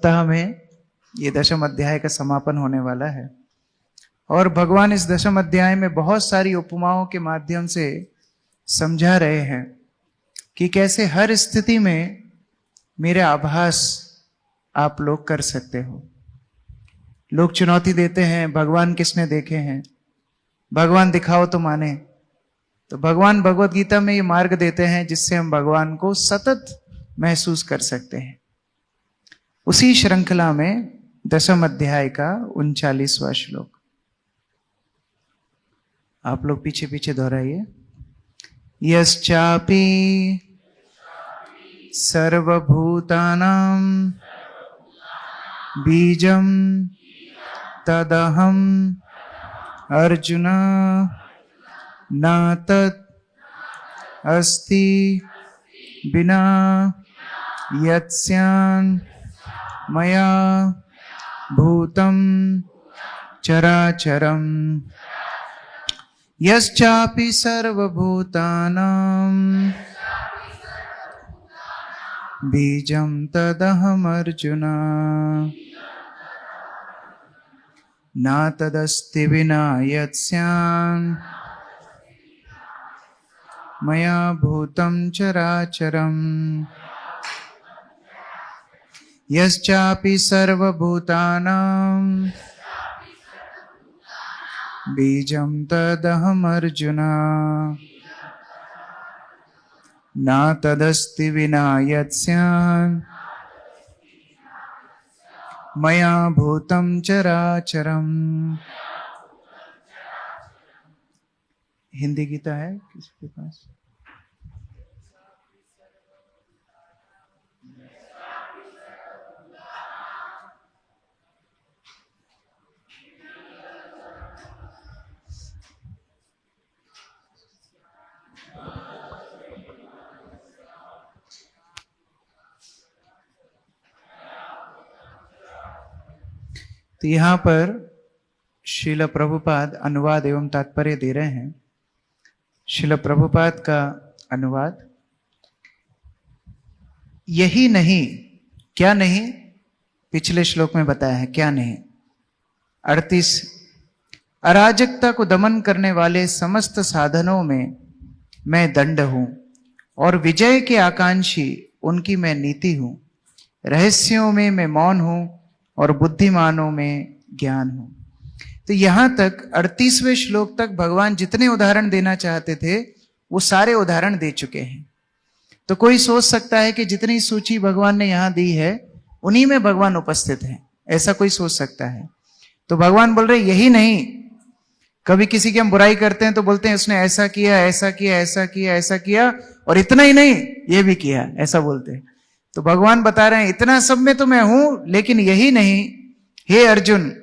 सप्ताह में ये दशम अध्याय का समापन होने वाला है और भगवान इस दशम अध्याय में बहुत सारी उपमाओं के माध्यम से समझा रहे हैं कि कैसे हर स्थिति में मेरे आभास आप लोग कर सकते हो। लोग चुनौती देते हैं, भगवान किसने देखे हैं, भगवान दिखाओ तो माने। तो भगवान भगवत गीता में ये मार्ग देते हैं जिससे हम भगवान को सतत महसूस कर सकते हैं। उसी श्रृंखला में दशम अध्याय का 39वां श्लोक आप लोग पीछे पीछे दोहराइए। यश्चापि सर्वभूतानां बीजं तदहं अर्जुन न तत् अस्ति बिना यत्स्यान् मया भूतं चराचरम्। यश्चापि सर्वभूतानां बीजं तदहम् अर्जुन न तदस्ति विना यत्स्यान् मया भूतं चराचरम्। यश्चापि सर्वभूतानां बीजं तदहम् अर्जुन न तदस्ति विना यत्स्यान् मया भूतं चराचरम्। हिंदी गीता है किसी के पास? तो यहाँ पर श्रील प्रभुपाद अनुवाद एवं तात्पर्य दे रहे हैं। श्रील प्रभुपाद का अनुवाद, यही नहीं, क्या नहीं, पिछले श्लोक में बताया है क्या नहीं। 38, अराजकता को दमन करने वाले समस्त साधनों में मैं दंड हूं और विजय के आकांक्षी उनकी मैं नीति हूं। रहस्यों में मैं मौन हूं और बुद्धिमानों में ज्ञान हूं। तो यहां तक 38वें श्लोक तक भगवान जितने उदाहरण देना चाहते थे वो सारे उदाहरण दे चुके हैं। तो कोई सोच सकता है कि जितनी सूची भगवान ने यहां दी है उन्हीं में भगवान उपस्थित हैं, ऐसा कोई सोच सकता है। तो भगवान बोल रहे यही नहीं, कभी किसी की हम बुराई करते हैं तो बोलते हैं उसने ऐसा किया, ऐसा किया, ऐसा किया, ऐसा किया, और इतना ही नहीं ये भी किया, ऐसा बोलते हैं। तो भगवान बता रहे हैं इतना सब में तो मैं हूं, लेकिन यही नहीं, हे अर्जुन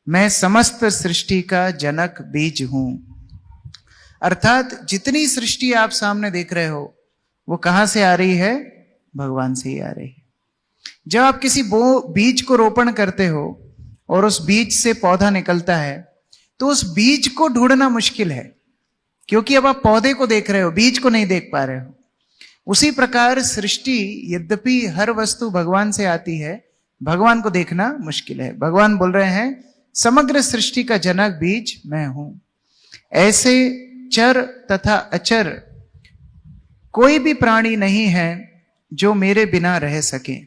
मैं समस्त सृष्टि का जनक बीज हूं। अर्थात जितनी सृष्टि आप सामने देख रहे हो वो कहां से आ रही है? भगवान से ही आ रही है। जब आप किसी बीज को रोपण करते हो और उस बीज से पौधा निकलता है तो उस बीज को ढूंढना मुश्किल है, क्योंकि अब आप पौधे को देख रहे हो, बीज को नहीं देख पा रहे हो। उसी प्रकार सृष्टि, यद्यपि हर वस्तु भगवान से आती है, भगवान को देखना मुश्किल है। भगवान बोल रहे हैं समग्र सृष्टि का जनक बीज मैं हूं। ऐसे चर तथा अचर कोई भी प्राणी नहीं है जो मेरे बिना रह सके।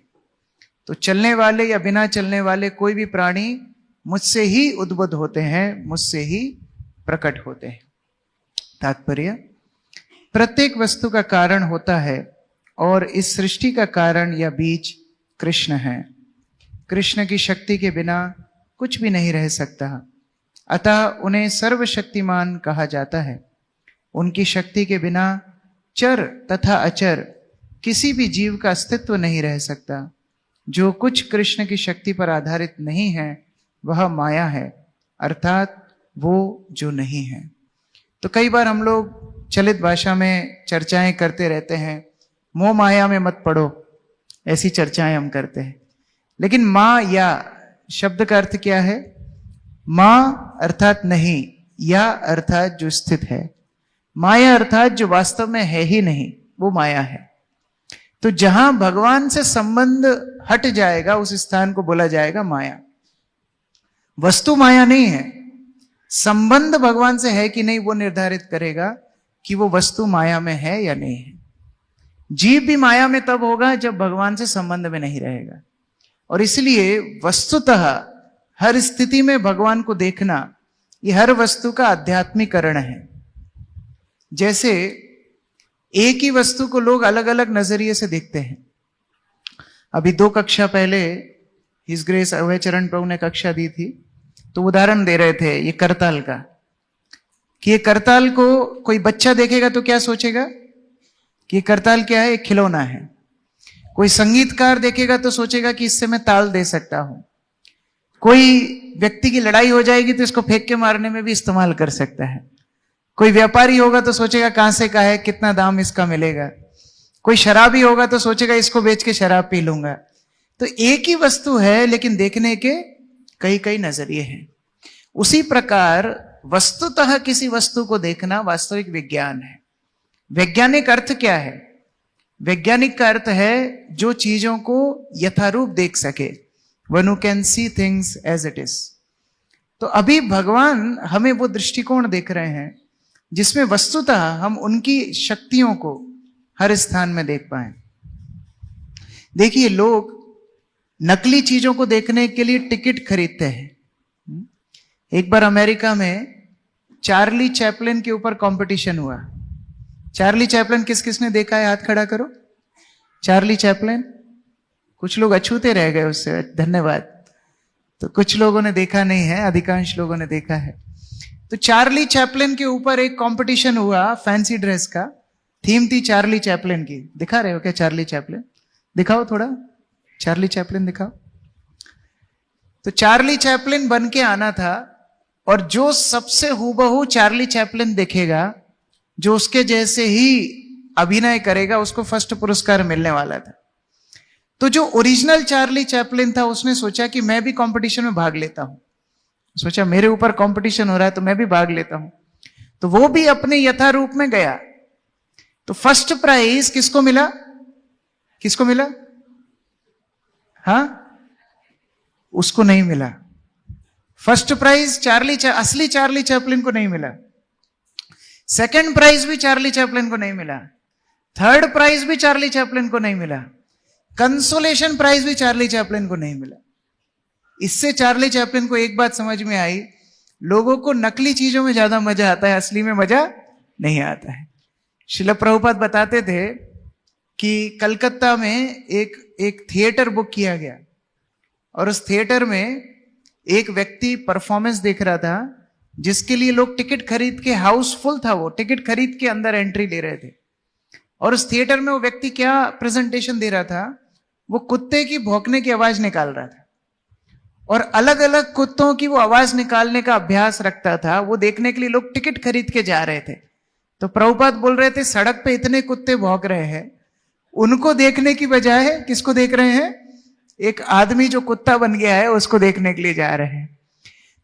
तो चलने वाले या बिना चलने वाले कोई भी प्राणी मुझसे ही उद्भुत होते हैं, मुझसे ही प्रकट होते हैं। तात्पर्य, प्रत्येक वस्तु का कारण होता है और इस सृष्टि का कारण या बीज कृष्ण है। कृष्ण की शक्ति के बिना कुछ भी नहीं रह सकता, अतः उन्हें सर्वशक्तिमान कहा जाता है। उनकी शक्ति के बिना चर तथा अचर किसी भी जीव का अस्तित्व नहीं रह सकता। जो कुछ कृष्ण की शक्ति पर आधारित नहीं है वह माया है, अर्थात वो जो नहीं है। तो कई बार हम लोग चलित भाषा में चर्चाएं करते रहते हैं, मोह माया में मत पड़ो, ऐसी चर्चाएं हम करते हैं। लेकिन मां या शब्द का अर्थ क्या है? मां अर्थात नहीं, या अर्थात जो स्थित है। माया अर्थात जो वास्तव में है ही नहीं, वो माया है। तो जहां भगवान से संबंध हट जाएगा उस स्थान को बोला जाएगा माया। वस्तु माया नहीं है, संबंध भगवान से है कि नहीं वो निर्धारित करेगा कि वो वस्तु माया में है या नहीं है। जीव भी माया में तब होगा जब भगवान से संबंध में नहीं रहेगा। और इसलिए वस्तुतः हर स्थिति में भगवान को देखना, ये हर वस्तु का आध्यात्मिकरण है। जैसे एक ही वस्तु को लोग अलग अलग नजरिए से देखते हैं। अभी 2 कक्षा पहले हिज ग्रेस अभय चरण प्रभु ने कक्षा दी थी, तो उदाहरण दे रहे थे ये करताल का, कि ये करताल को कोई बच्चा देखेगा तो क्या सोचेगा कि ये करताल क्या है, एक खिलौना है। कोई संगीतकार देखेगा तो सोचेगा कि इससे मैं ताल दे सकता हूं। कोई व्यक्ति की लड़ाई हो जाएगी तो इसको फेंक के मारने में भी इस्तेमाल कर सकता है। कोई व्यापारी होगा तो सोचेगा कहां से का है, कितना दाम इसका मिलेगा। कोई शराबी होगा तो सोचेगा इसको बेच के शराब पी लूंगा। तो एक ही वस्तु है लेकिन देखने के कई कई नजरिए हैं। उसी प्रकार वस्तुतः किसी वस्तु को देखना वास्तविक विज्ञान है। वैज्ञानिक अर्थ क्या है? वैज्ञानिक का अर्थ है जो चीजों को यथारूप देख सके, one who can see things as it is. तो अभी भगवान हमें वो दृष्टिकोण देख रहे हैं जिसमें वस्तुतः हम उनकी शक्तियों को हर स्थान में देख पाए। देखिए, लोग नकली चीजों को देखने के लिए टिकट खरीदते हैं। एक बार अमेरिका में चार्ली चैपलिन के ऊपर कंपटीशन हुआ। चार्ली चैपलिन किस किसने देखा है? हाथ खड़ा करो। चार्ली चैपलिन, कुछ लोग अछूते रह गए उससे, धन्यवाद। तो कुछ लोगों ने देखा नहीं है, अधिकांश लोगों ने देखा है। तो चार्ली चैपलिन के ऊपर एक कंपटीशन हुआ फैंसी ड्रेस का। थीम थी चार्ली चैपलिन की। दिखा रहे हो क्या चार्ली चैपलिन? दिखाओ थोड़ा, चार्ली चैपलिन दिखाओ। तो चार्ली चैपलिन बन के आना था, और जो सबसे हूबहू चार्ली चैपलिन देखेगा, जो उसके जैसे ही अभिनय करेगा, उसको फर्स्ट पुरस्कार मिलने वाला था। तो जो ओरिजिनल चार्ली चैपलिन था उसने सोचा कि मैं भी कंपटीशन में भाग लेता हूं। सोचा मेरे ऊपर कंपटीशन हो रहा है तो मैं भी भाग लेता हूं। तो वो भी अपने यथारूप में गया। तो फर्स्ट प्राइज किसको मिला? किसको मिला? हाँ, उसको नहीं मिला। फर्स्ट प्राइज असली चार्ली चैपलिन को नहीं मिला। सेकंड प्राइज भी चार्ली चैपलिन को नहीं मिला। थर्ड प्राइज भी चार्ली चैपलिन को नहीं मिला। कंसोलेशन प्राइज भी चार्ली चैपलिन को नहीं मिला। इससे चार्ली चैपलिन को एक बात समझ में आई, लोगों को नकली चीजों में ज्यादा मजा आता है, असली में मजा नहीं आता है। श्रील प्रभुपाद बताते थे कि कलकत्ता में एक थिएटर बुक किया गया, और उस थिएटर में एक व्यक्ति परफॉर्मेंस देख रहा था, जिसके लिए लोग टिकट खरीद के, हाउसफुल था वो, टिकट खरीद के अंदर एंट्री ले रहे थे। और उस थिएटर में वो व्यक्ति क्या प्रेजेंटेशन दे रहा था? वो कुत्ते की भौंकने की आवाज निकाल रहा था, और अलग अलग कुत्तों की वो आवाज निकालने का अभ्यास रखता था। वो देखने के लिए लोग टिकट खरीद के जा रहे थे। तो प्रभुपाद बोल रहे थे, सड़क पे इतने कुत्ते भौंक रहे हैं, उनको देखने की बजाय किसको देख रहे हैं? एक आदमी जो कुत्ता बन गया है उसको देखने के लिए जा रहे हैं।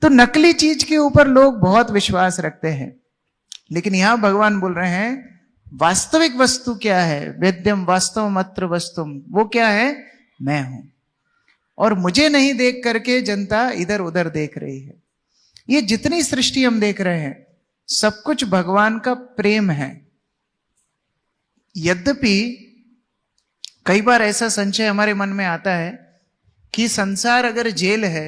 तो नकली चीज के ऊपर लोग बहुत विश्वास रखते हैं, लेकिन यहां भगवान बोल रहे हैं वास्तविक वस्तु क्या है? वेद्यम वास्तवम अत्र वस्तुम, वो क्या है? मैं हूं। और मुझे नहीं देख करके जनता इधर उधर देख रही है। ये जितनी सृष्टि हम देख रहे हैं सब कुछ भगवान का प्रेम है। यद्यपि कई बार ऐसा संशय हमारे मन में आता है कि संसार अगर जेल है,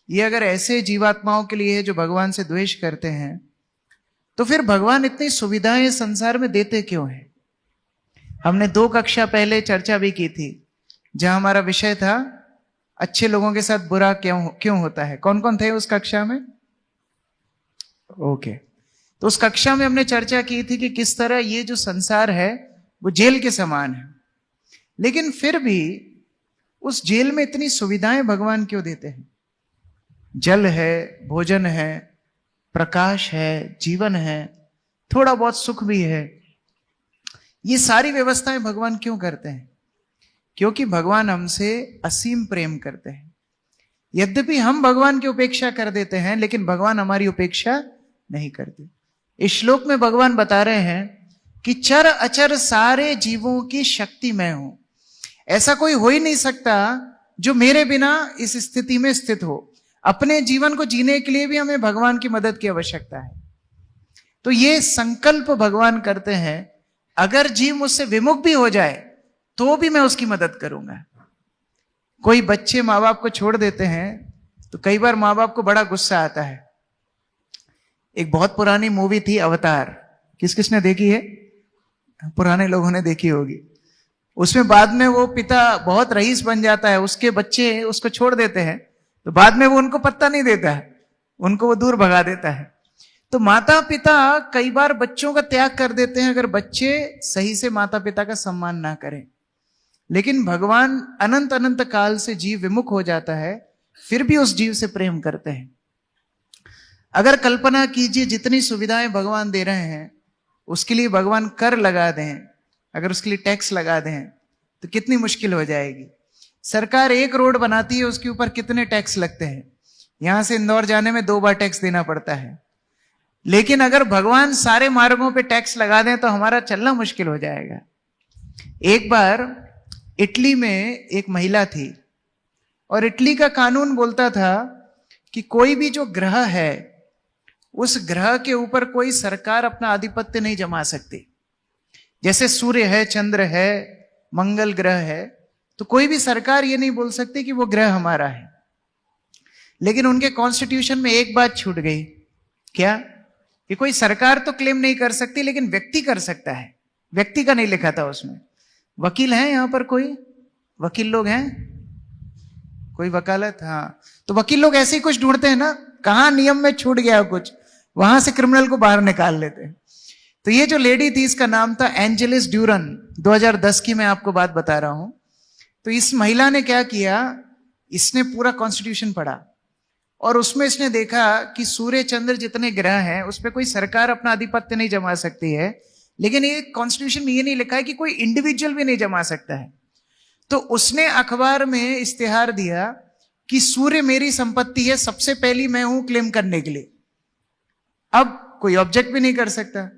ये अगर ऐसे जीवात्माओं के लिए है जो भगवान से द्वेष करते हैं, तो फिर भगवान इतनी सुविधाएं संसार में देते क्यों हैं? हमने 2 कक्षा पहले चर्चा भी की थी, जहां हमारा विषय था अच्छे लोगों के साथ बुरा क्यों होता है। कौन कौन थे उस कक्षा में? ओके। तो उस कक्षा में हमने चर्चा की थी कि किस तरह ये जो संसार है वो जेल के समान है, लेकिन फिर भी उस जेल में इतनी सुविधाएं भगवान क्यों देते हैं? जल है, भोजन है, प्रकाश है, जीवन है, थोड़ा बहुत सुख भी है। ये सारी व्यवस्थाएं भगवान क्यों करते हैं? क्योंकि भगवान हमसे असीम प्रेम करते हैं। यद्यपि हम भगवान की उपेक्षा कर देते हैं, लेकिन भगवान हमारी उपेक्षा नहीं करते। इस श्लोक में भगवान बता रहे हैं कि चर अचर सारे जीवों की शक्ति मैं हूं। ऐसा कोई हो ही नहीं सकता जो मेरे बिना इस स्थिति में स्थित हो। अपने जीवन को जीने के लिए भी हमें भगवान की मदद की आवश्यकता है। तो ये संकल्प भगवान करते हैं, अगर जीव मुझसे विमुख भी हो जाए तो भी मैं उसकी मदद करूंगा। कोई बच्चे माँ बाप को छोड़ देते हैं तो कई बार माँ बाप को बड़ा गुस्सा आता है। एक बहुत पुरानी मूवी थी अवतार, किस किसने देखी है? पुराने लोगों ने देखी होगी। उसमें बाद में वो पिता बहुत रईस बन जाता है, उसके बच्चे उसको छोड़ देते हैं, तो बाद में वो उनको पत्ता नहीं देता है, उनको वो दूर भगा देता है। तो माता पिता कई बार बच्चों का त्याग कर देते हैं अगर बच्चे सही से माता पिता का सम्मान ना करें। लेकिन भगवान अनंत अनंत काल से जीव विमुख हो जाता है, फिर भी उस जीव से प्रेम करते हैं। अगर कल्पना कीजिए जितनी सुविधाएं भगवान दे रहे हैं उसके लिए भगवान कर लगा दें, अगर उसके लिए टैक्स लगा दें तो कितनी मुश्किल हो जाएगी। सरकार एक रोड बनाती है, उसके ऊपर कितने टैक्स लगते हैं। यहां से इंदौर जाने में 2 बार टैक्स देना पड़ता है। लेकिन अगर भगवान सारे मार्गों पे टैक्स लगा दें तो हमारा चलना मुश्किल हो जाएगा। एक बार इटली में एक महिला थी और इटली का कानून बोलता था कि कोई भी जो ग्रह है उस ग्रह के ऊपर कोई सरकार अपना आधिपत्य नहीं जमा सकती। जैसे सूर्य है, चंद्र है, मंगल ग्रह है, तो कोई भी सरकार ये नहीं बोल सकती कि वो ग्रह हमारा है। लेकिन उनके कॉन्स्टिट्यूशन में एक बात छूट गई, क्या? कि कोई सरकार तो क्लेम नहीं कर सकती लेकिन व्यक्ति कर सकता है। व्यक्ति का नहीं लिखा था उसमें। वकील हैं यहां पर? कोई वकील लोग हैं? कोई वकालत? हाँ, तो वकील लोग ऐसे ही कुछ ढूंढते हैं ना, कहां नियम में छूट गया कुछ, वहां से क्रिमिनल को बाहर निकाल लेते हैं। तो ये जो लेडी थी इसका नाम था एंजेलिस ड्यूरन। 2010 की मैं आपको बात बता रहा हूं। तो इस महिला ने क्या किया, इसने पूरा कॉन्स्टिट्यूशन पढ़ा और उसमें इसने देखा कि सूर्य चंद्र जितने ग्रह हैं उस पर कोई सरकार अपना आधिपत्य नहीं जमा सकती है, लेकिन ये कॉन्स्टिट्यूशन में ये नहीं लिखा है कि कोई इंडिविजुअल भी नहीं जमा सकता है। तो उसने अखबार में इश्तिहार दिया कि सूर्य मेरी संपत्ति है, सबसे पहली मैं हूं क्लेम करने के लिए। अब कोई ऑब्जेक्ट भी नहीं कर सकता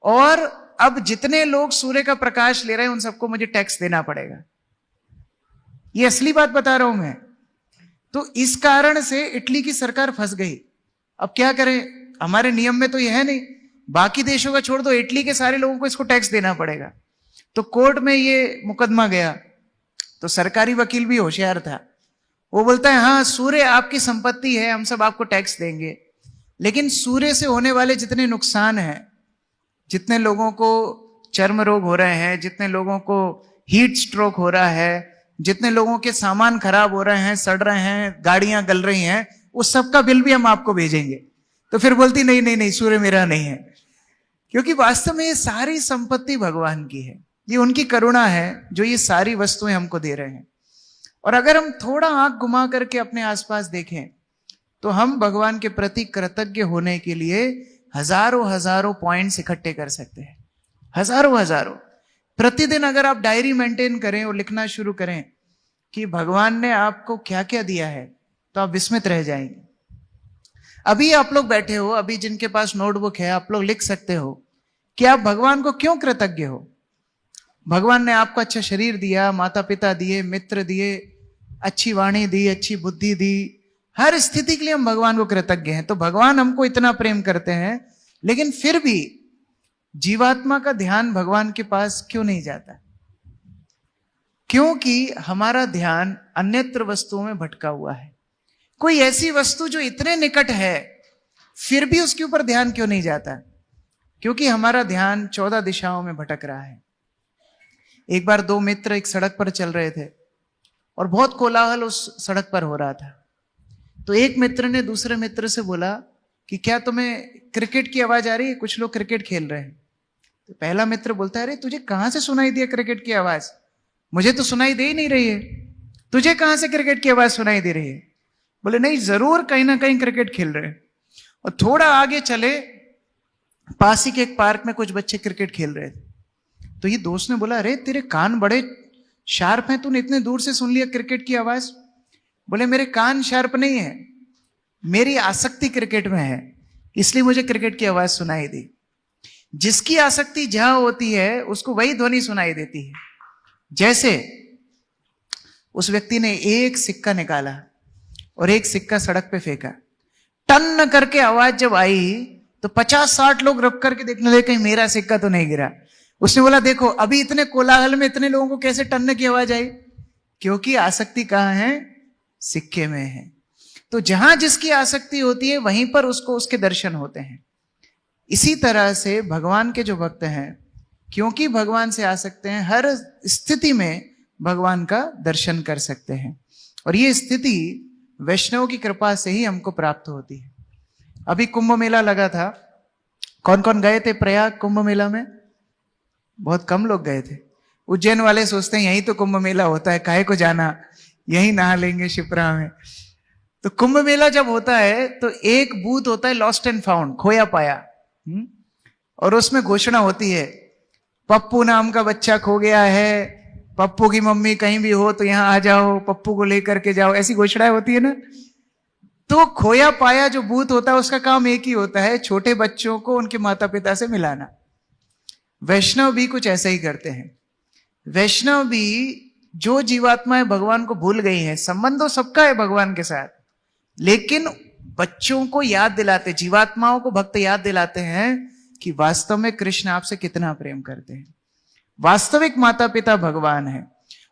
और अब जितने लोग सूर्य का प्रकाश ले रहे हैं उन सबको मुझे टैक्स देना पड़ेगा। ये असली बात बता रहा हूं मैं। तो इस कारण से इटली की सरकार फंस गई। अब क्या करें, हमारे नियम में तो यह है नहीं, बाकी देशों का छोड़ दो, इटली के सारे लोगों को इसको टैक्स देना पड़ेगा। तो कोर्ट में ये मुकदमा गया। तो सरकारी वकील भी होशियार था, वो बोलता है हाँ सूर्य आपकी संपत्ति है, हम सब आपको टैक्स देंगे, लेकिन सूर्य से होने वाले जितने नुकसान हैं, जितने लोगों को चर्म रोग हो रहे हैं, जितने लोगों को हीट स्ट्रोक हो रहा है, जितने लोगों के सामान खराब हो रहे हैं, सड़ रहे हैं, गाड़ियां गल रही हैं, उस सब का बिल भी हम आपको भेजेंगे। तो फिर बोलती नहीं नहीं नहीं, सूर्य मेरा नहीं है, क्योंकि वास्तव में ये सारी संपत्ति भगवान की है। ये उनकी करुणा है जो ये सारी वस्तुएं हमको दे रहे हैं। और अगर हम थोड़ा आंख घुमा करके अपने आसपास देखें तो हम भगवान के प्रति कृतज्ञ होने के लिए हजारों हजारों पॉइंट्स इकट्ठे कर सकते हैं। हजारों हजारों। प्रतिदिन अगर आप डायरी मेंटेन करें और लिखना शुरू करें कि भगवान ने आपको क्या क्या दिया है, तो आप विस्मित रह जाएंगे। अभी आप लोग बैठे हो, अभी जिनके पास नोटबुक है, आप लोग लिख सकते हो कि आप भगवान को क्यों कृतज्ञ हो। भगवान ने आपको अच्छा शरीर दिया, माता पिता दिए, मित्र दिए, अच्छी वाणी दी, अच्छी बुद्धि दी, हर स्थिति के लिए हम भगवान को कृतज्ञ हैं। तो भगवान हमको इतना प्रेम करते हैं, लेकिन फिर भी जीवात्मा का ध्यान भगवान के पास क्यों नहीं जाता? क्योंकि हमारा ध्यान अन्यत्र वस्तुओं में भटका हुआ है। कोई ऐसी वस्तु जो इतने निकट है फिर भी उसके ऊपर ध्यान क्यों नहीं जाता? क्योंकि हमारा ध्यान 14 दिशाओं में भटक रहा है। एक बार 2 मित्र एक सड़क पर चल रहे थे और बहुत कोलाहल उस सड़क पर हो रहा था। तो एक मित्र ने दूसरे मित्र से बोला कि क्या तुम्हें क्रिकेट की आवाज आ रही है? कुछ लोग क्रिकेट खेल रहे हैं। तो पहला मित्र बोलता है, अरे तुझे कहां से सुनाई दिया क्रिकेट की आवाज? मुझे तो सुनाई दे ही नहीं रही है, तुझे कहां से क्रिकेट की आवाज सुनाई दे रही है? बोले नहीं, जरूर कहीं ना कहीं क्रिकेट खेल रहे हैं। और थोड़ा आगे चले, पास ही के एक पार्क में कुछ बच्चे क्रिकेट खेल रहे थे। तो ये दोस्त ने बोला, अरे तेरे कान बड़े शार्प हैं, तूने इतने दूर से सुन लिया क्रिकेट की आवाज? बोले मेरे कान शार्प नहीं है, मेरी आसक्ति क्रिकेट में है, इसलिए मुझे क्रिकेट की आवाज सुनाई दी। जिसकी आसक्ति जहां होती है उसको वही ध्वनि सुनाई देती है। जैसे उस व्यक्ति ने एक सिक्का निकाला और एक सिक्का सड़क पे फेंका, टन करके आवाज जब आई तो 50-60 लोग रुक करके देखने लगे कहीं मेरा सिक्का तो नहीं गिरा। उसने बोला देखो अभी इतने कोलाहल में इतने लोगों को कैसे टन की आवाज आई, क्योंकि आसक्ति कहां है, सिक्के में है। तो जहां जिसकी आसक्ति होती है वहीं पर उसको उसके दर्शन होते हैं। इसी तरह से भगवान के जो भक्त हैं, क्योंकि भगवान से आसक्त हैं, हर स्थिति में भगवान का दर्शन कर सकते हैं। और ये स्थिति वैष्णव की कृपा से ही हमको प्राप्त होती है। अभी कुंभ मेला लगा था, कौन कौन गए थे प्रयाग कुंभ मेला में? बहुत कम लोग गए थे। उज्जैन वाले सोचते हैं यही तो कुंभ मेला होता है, काहे को जाना, यही नहा लेंगे शिप्रा में। तो कुंभ मेला जब होता है तो एक बूथ होता है लॉस्ट एंड फाउंड, खोया पाया, और उसमें घोषणा होती है पप्पू नाम का बच्चा खो गया है, पप्पू की मम्मी कहीं भी हो तो यहां आ जाओ, पप्पू को लेकर के जाओ, ऐसी घोषणाएं होती है ना। तो खोया पाया जो बूथ होता है उसका काम एक ही होता है, छोटे बच्चों को उनके माता पिता से मिलाना। वैष्णव भी कुछ ऐसा ही करते हैं। वैष्णव भी जो जीवात्माएं भगवान को भूल गई हैं, संबंध तो सबका है भगवान के साथ, लेकिन बच्चों को याद दिलाते, जीवात्माओं को भक्त याद दिलाते हैं कि वास्तव में कृष्ण आपसे कितना प्रेम करते हैं। वास्तविक माता पिता भगवान है।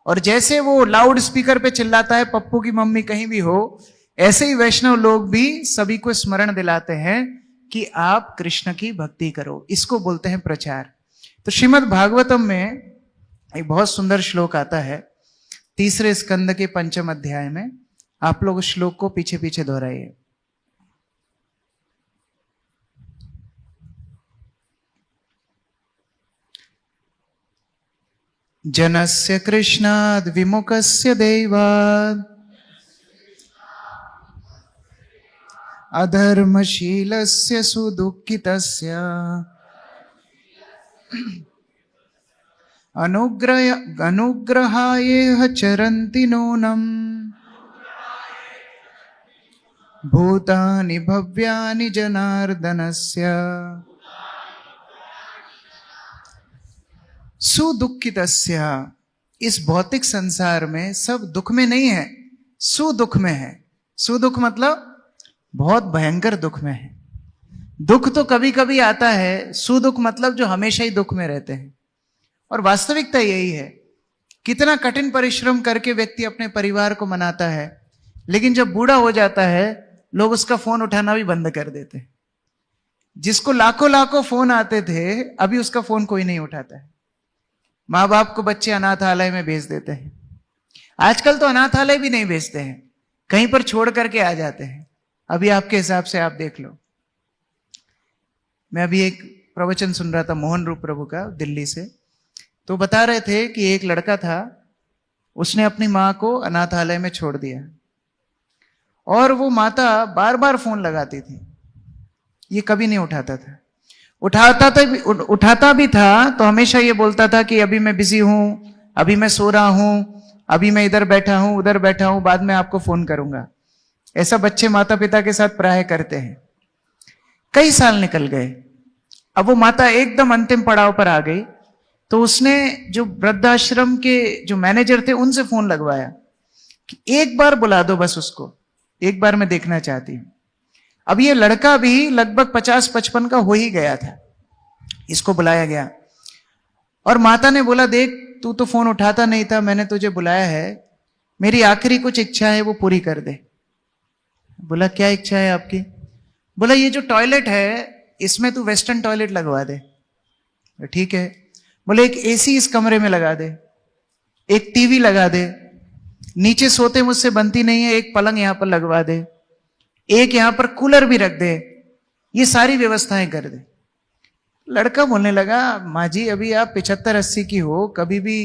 और जैसे वो लाउड स्पीकर पे चिल्लाता है पप्पू की मम्मी कहीं भी हो, ऐसे ही वैष्णव लोग भी सभी को स्मरण दिलाते हैं कि आप कृष्ण की भक्ति करो। इसको बोलते हैं प्रचार। तो श्रीमद् भागवतम में एक बहुत सुंदर श्लोक आता है, 3 स्कंद के 5 अध्याय में। आप लोग उस श्लोक को पीछे पीछे दोहराइए। जनस्य कृष्णाद् विमुखस्य दैवाद् अधर्मशीलस्य सुदुःखितस्य अनुग्रहाय चरन्ति नूनम् भूतानि भव्यानि जनार्दनस्य सुदुःखितस्य। इस भौतिक संसार में सब दुख में नहीं है, सुदुख में है। सुदुख मतलब बहुत भयंकर दुख में है। दुख तो कभी कभी आता है, सुदुख मतलब जो हमेशा ही दुख में रहते हैं। और वास्तविकता यही है, कितना कठिन परिश्रम करके व्यक्ति अपने परिवार को मनाता है, लेकिन जब बूढ़ा हो जाता है लोग उसका फोन उठाना भी बंद कर देते हैं। जिसको लाखों लाखों फोन आते थे अभी उसका फोन कोई नहीं उठाता है। माँ बाप को बच्चे अनाथालय में भेज देते हैं। आजकल तो अनाथालय भी नहीं भेजते हैं, कहीं पर छोड़ करके आ जाते हैं। अभी आपके हिसाब से आप देख लो। मैं अभी एक प्रवचन सुन रहा था मोहन रूप प्रभु का दिल्ली से, तो बता रहे थे कि एक लड़का था, उसने अपनी माँ को अनाथालय में छोड़ दिया और वो माता बार बार फोन लगाती थी, ये कभी नहीं उठाता था। उठाता भी था तो हमेशा ये बोलता था कि अभी मैं बिजी हूं, अभी मैं सो रहा हूं, अभी मैं इधर बैठा हूं, उधर बैठा हूं, बाद में आपको फोन करूंगा। ऐसा बच्चे माता पिता के साथ प्राय करते हैं। कई साल निकल गए, अब वो माता एकदम अंतिम पड़ाव पर आ गई, तो उसने जो वृद्धाश्रम के जो मैनेजर थे उनसे फोन लगवाया कि एक बार बुला दो, बस उसको एक बार मैं देखना चाहती हूं। अब ये लड़का भी लगभग 50-55 का हो ही गया था। इसको बुलाया गया और माता ने बोला, देख तू तो फोन उठाता नहीं था, मैंने तुझे बुलाया है, मेरी आखिरी कुछ इच्छा है वो पूरी कर दे। बोला क्या इच्छा है आपकी? बोला ये जो टॉयलेट है इसमें तू वेस्टर्न टॉयलेट लगवा दे। ठीक है। बोले एक एसी इस कमरे में लगा दे, एक टीवी लगा दे, नीचे सोते मुझसे बनती नहीं है, एक पलंग यहां पर लगवा दे, एक यहां पर कूलर भी रख दे, ये सारी व्यवस्थाएं कर दे। लड़का बोलने लगा, माँ जी अभी आप 75-80 की हो, कभी भी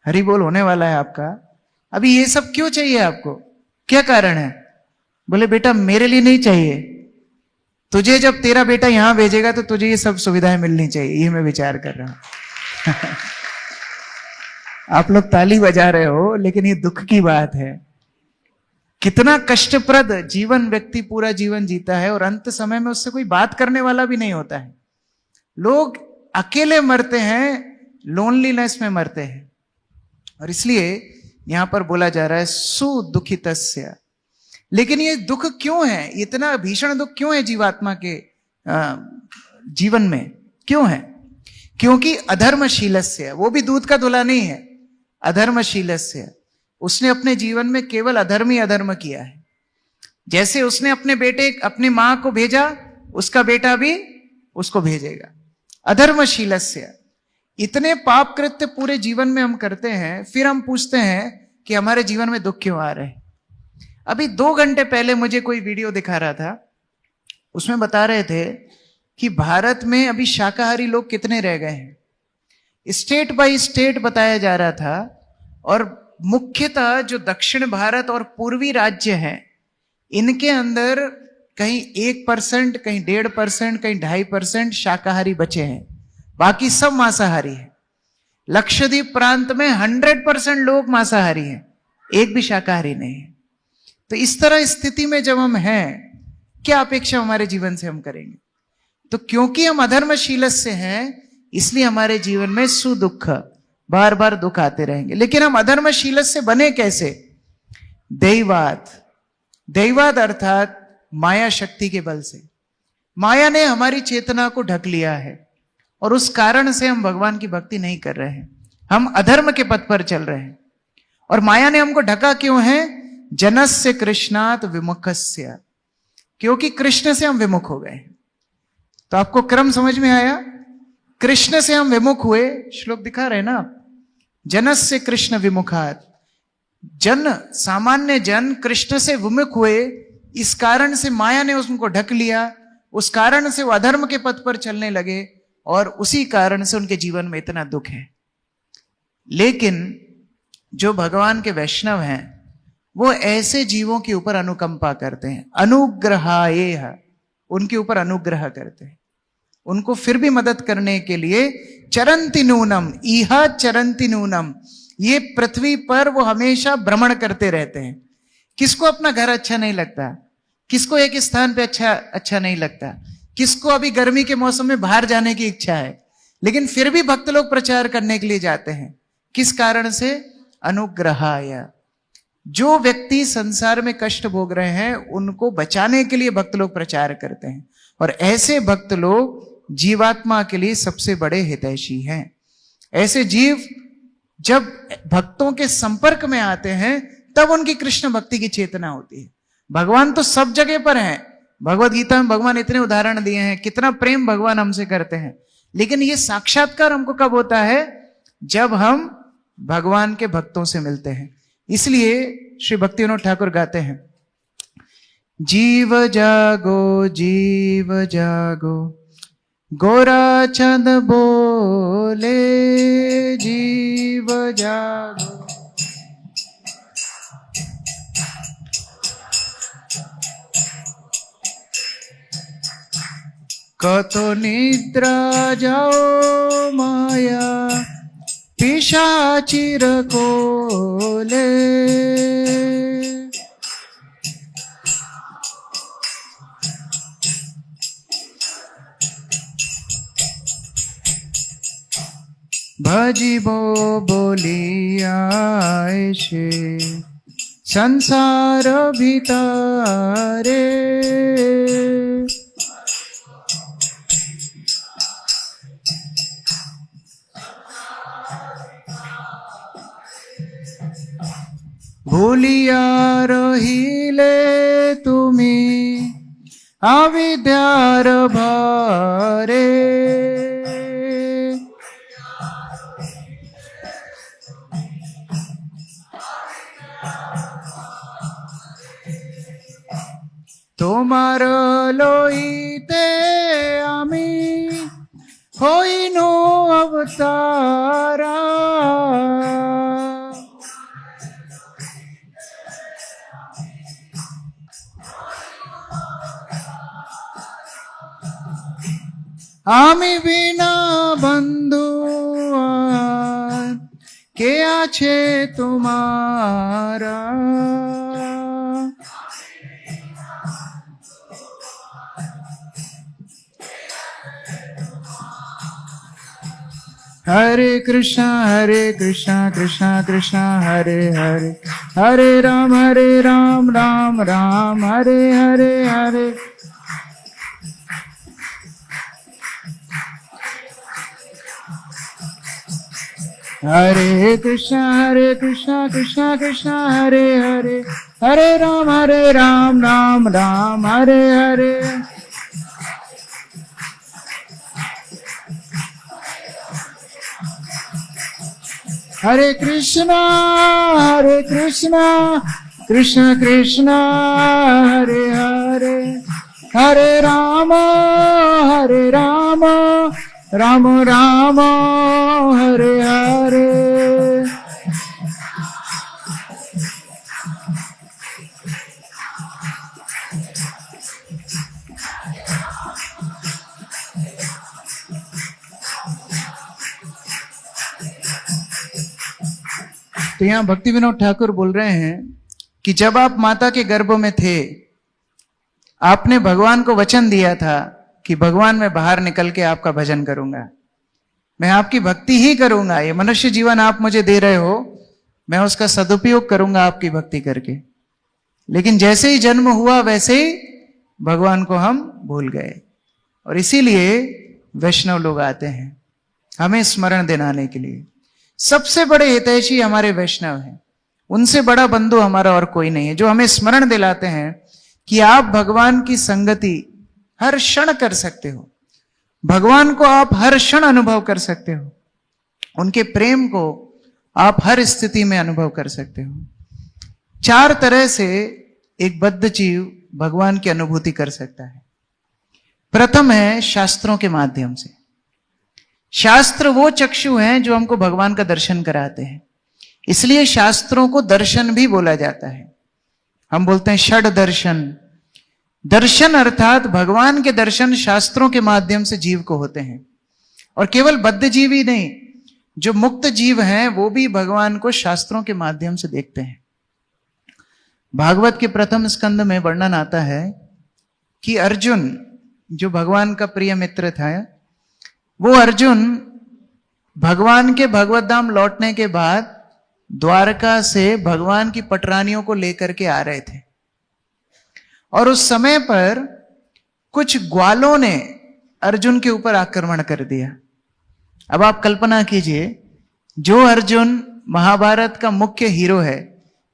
हरि बोल होने वाला है आपका, अभी ये सब क्यों चाहिए आपको, क्या कारण है? बोले बेटा मेरे लिए नहीं चाहिए, तुझे जब तेरा बेटा यहां भेजेगा तो तुझे ये सब सुविधाएं मिलनी चाहिए, ये मैं विचार कर रहा हूं। आप लोग ताली बजा रहे हो, लेकिन ये दुख की बात है। कितना कष्टप्रद जीवन व्यक्ति पूरा जीवन जीता है और अंत समय में उससे कोई बात करने वाला भी नहीं होता है। लोग अकेले मरते हैं, लोनलीनेस में मरते हैं। और इसलिए यहां पर बोला जा रहा है सुदुखितस्य। लेकिन ये दुख क्यों है, इतना भीषण दुख क्यों है जीवात्मा के जीवन में, क्यों है? क्योंकि अधर्मशीलस्य, वो भी दूध का धुला नहीं है, अधर्मशीलस्य, उसने अपने जीवन में केवल अधर्म ही अधर्म किया है। जैसे उसने अपने बेटे, अपनी मां को भेजा, उसका बेटा भी उसको भेजेगा। अधर्मशीलस्य, इतने पाप कृत्य पूरे जीवन में हम करते हैं, फिर हम पूछते हैं कि हमारे जीवन में दुख क्यों आ रहे हैं। अभी 2 घंटे पहले मुझे कोई वीडियो दिखा रहा था, उसमें बता रहे थे कि भारत में अभी शाकाहारी लोग कितने रह गए हैं। स्टेट बाय स्टेट बताया जा रहा था, और मुख्यतः जो दक्षिण भारत और पूर्वी राज्य हैं, इनके अंदर कहीं 1%, कहीं 1.5%, कहीं 2.5% शाकाहारी बचे हैं, बाकी सब मांसाहारी हैं। लक्षद्वीप प्रांत में 100% लोग मांसाहारी हैं, एक भी शाकाहारी नहीं है। तो इस तरह स्थिति में जब हम हैं, क्या अपेक्षा हमारे जीवन से हम करेंगे? तो क्योंकि हम अधर्मशील से हैं, इसलिए हमारे जीवन में सुदुख, बार बार दुख आते रहेंगे। लेकिन हम अधर्मशील से बने कैसे? दैवात, दैवात अर्थात माया शक्ति के बल से। माया ने हमारी चेतना को ढक लिया है, और उस कारण से हम भगवान की भक्ति नहीं कर रहे हैं, हम अधर्म के पथ पर चल रहे हैं। और माया ने हमको ढका क्यों है? जनस्य कृष्णात विमुखस्य, क्योंकि कृष्ण से हम विमुख हो गए। तो आपको क्रम समझ में आया? कृष्ण से हम विमुख हुए, श्लोक दिखा रहे ना, जनस्य कृष्ण विमुखात, जन, सामान्य जन कृष्ण से विमुख हुए, इस कारण से माया ने उनको ढक लिया, उस कारण से वो अधर्म के पथ पर चलने लगे, और उसी कारण से उनके जीवन में इतना दुख है। लेकिन जो भगवान के वैष्णव हैं, वो ऐसे जीवों के ऊपर अनुकंपा करते हैं, अनुग्रहायेह, उनके ऊपर अनुग्रह करते हैं, उनको फिर भी मदद करने के लिए चरंति नूनम, इहा चरंति नूनम, ये पृथ्वी पर वो हमेशा भ्रमण करते रहते हैं। किसको अपना घर अच्छा नहीं लगता? किसको एक स्थान पे अच्छा नहीं लगता? किसको अभी गर्मी के मौसम में बाहर जाने की इच्छा है? लेकिन फिर भी भक्त लोग प्रचार करने के लिए जाते हैं। किस कारण से? अनुग्रहाय। जो व्यक्ति संसार में कष्ट भोग रहे हैं, उनको बचाने के लिए भक्त लोग प्रचार करते हैं, और ऐसे भक्त लोग जीवात्मा के लिए सबसे बड़े हितैषी हैं। ऐसे जीव जब भक्तों के संपर्क में आते हैं, तब उनकी कृष्ण भक्ति की चेतना होती है। भगवान तो सब जगह पर हैं, भगवत गीता में भगवान इतने उदाहरण दिए हैं, कितना प्रेम भगवान हमसे करते हैं। लेकिन ये साक्षात्कार हमको कब होता है? जब हम भगवान के भक्तों से मिलते हैं। इसलिए श्री भक्ति विनोद ठाकुर गाते हैं, जीव जागो जीव जागो, गोरा चंद बोले जीव जागो। कतो निद्रा जाओ माया पिशाचिर कोले, भजिबो बोलिया ऐसे संसार भीतरे, भूलिया रहिले तुमी अविद्यार भारे, তোমার লইতে আমি হইনু অবতারা, আমি বিনা বন্ধু কে আছে তোমারা, हरे कृष्णा कृष्णा कृष्णा हरे हरे, हरे राम राम राम हरे हरे हरे। हरे कृष्णा कृष्णा कृष्णा हरे हरे, हरे राम राम राम हरे हरे। हरे कृष्णा कृष्णा कृष्णा हरे हरे, हरे राम राम राम हरे हरे। तो यहाँ भक्ति विनोद ठाकुर बोल रहे हैं कि जब आप माता के गर्भ में थे, आपने भगवान को वचन दिया था कि भगवान मैं बाहर निकल के आपका भजन करूंगा, मैं आपकी भक्ति ही करूंगा। ये मनुष्य जीवन आप मुझे दे रहे हो, मैं उसका सदुपयोग करूंगा आपकी भक्ति करके। लेकिन जैसे ही जन्म हुआ वैसे ही भगवान को हम भूल गए, और इसीलिए वैष्णव लोग आते हैं हमें स्मरण दिलाने के लिए। सबसे बड़े हितैषी हमारे वैष्णव हैं, उनसे बड़ा बंधु हमारा और कोई नहीं है, जो हमें स्मरण दिलाते हैं कि आप भगवान की संगति हर क्षण कर सकते हो, भगवान को आप हर क्षण अनुभव कर सकते हो, उनके प्रेम को आप हर स्थिति में अनुभव कर सकते हो। 4 तरह से एक बद्ध जीव भगवान की अनुभूति कर सकता है। प्रथम है शास्त्रों के माध्यम से। शास्त्र वो चक्षु हैं जो हमको भगवान का दर्शन कराते हैं, इसलिए शास्त्रों को दर्शन भी बोला जाता है। हम बोलते हैं षड दर्शन। दर्शन अर्थात भगवान के दर्शन शास्त्रों के माध्यम से जीव को होते हैं। और केवल बद्ध जीव ही नहीं, जो मुक्त जीव हैं वो भी भगवान को शास्त्रों के माध्यम से देखते हैं। भागवत के प्रथम स्कंद में वर्णन आता है कि अर्जुन, जो भगवान का प्रिय मित्र था, वो अर्जुन भगवान के भगवत धाम लौटने के बाद द्वारका से भगवान की पटरानियों को लेकर के आ रहे थे, और उस समय पर कुछ ग्वालों ने अर्जुन के ऊपर आक्रमण कर दिया। अब आप कल्पना कीजिए, जो अर्जुन महाभारत का मुख्य हीरो है,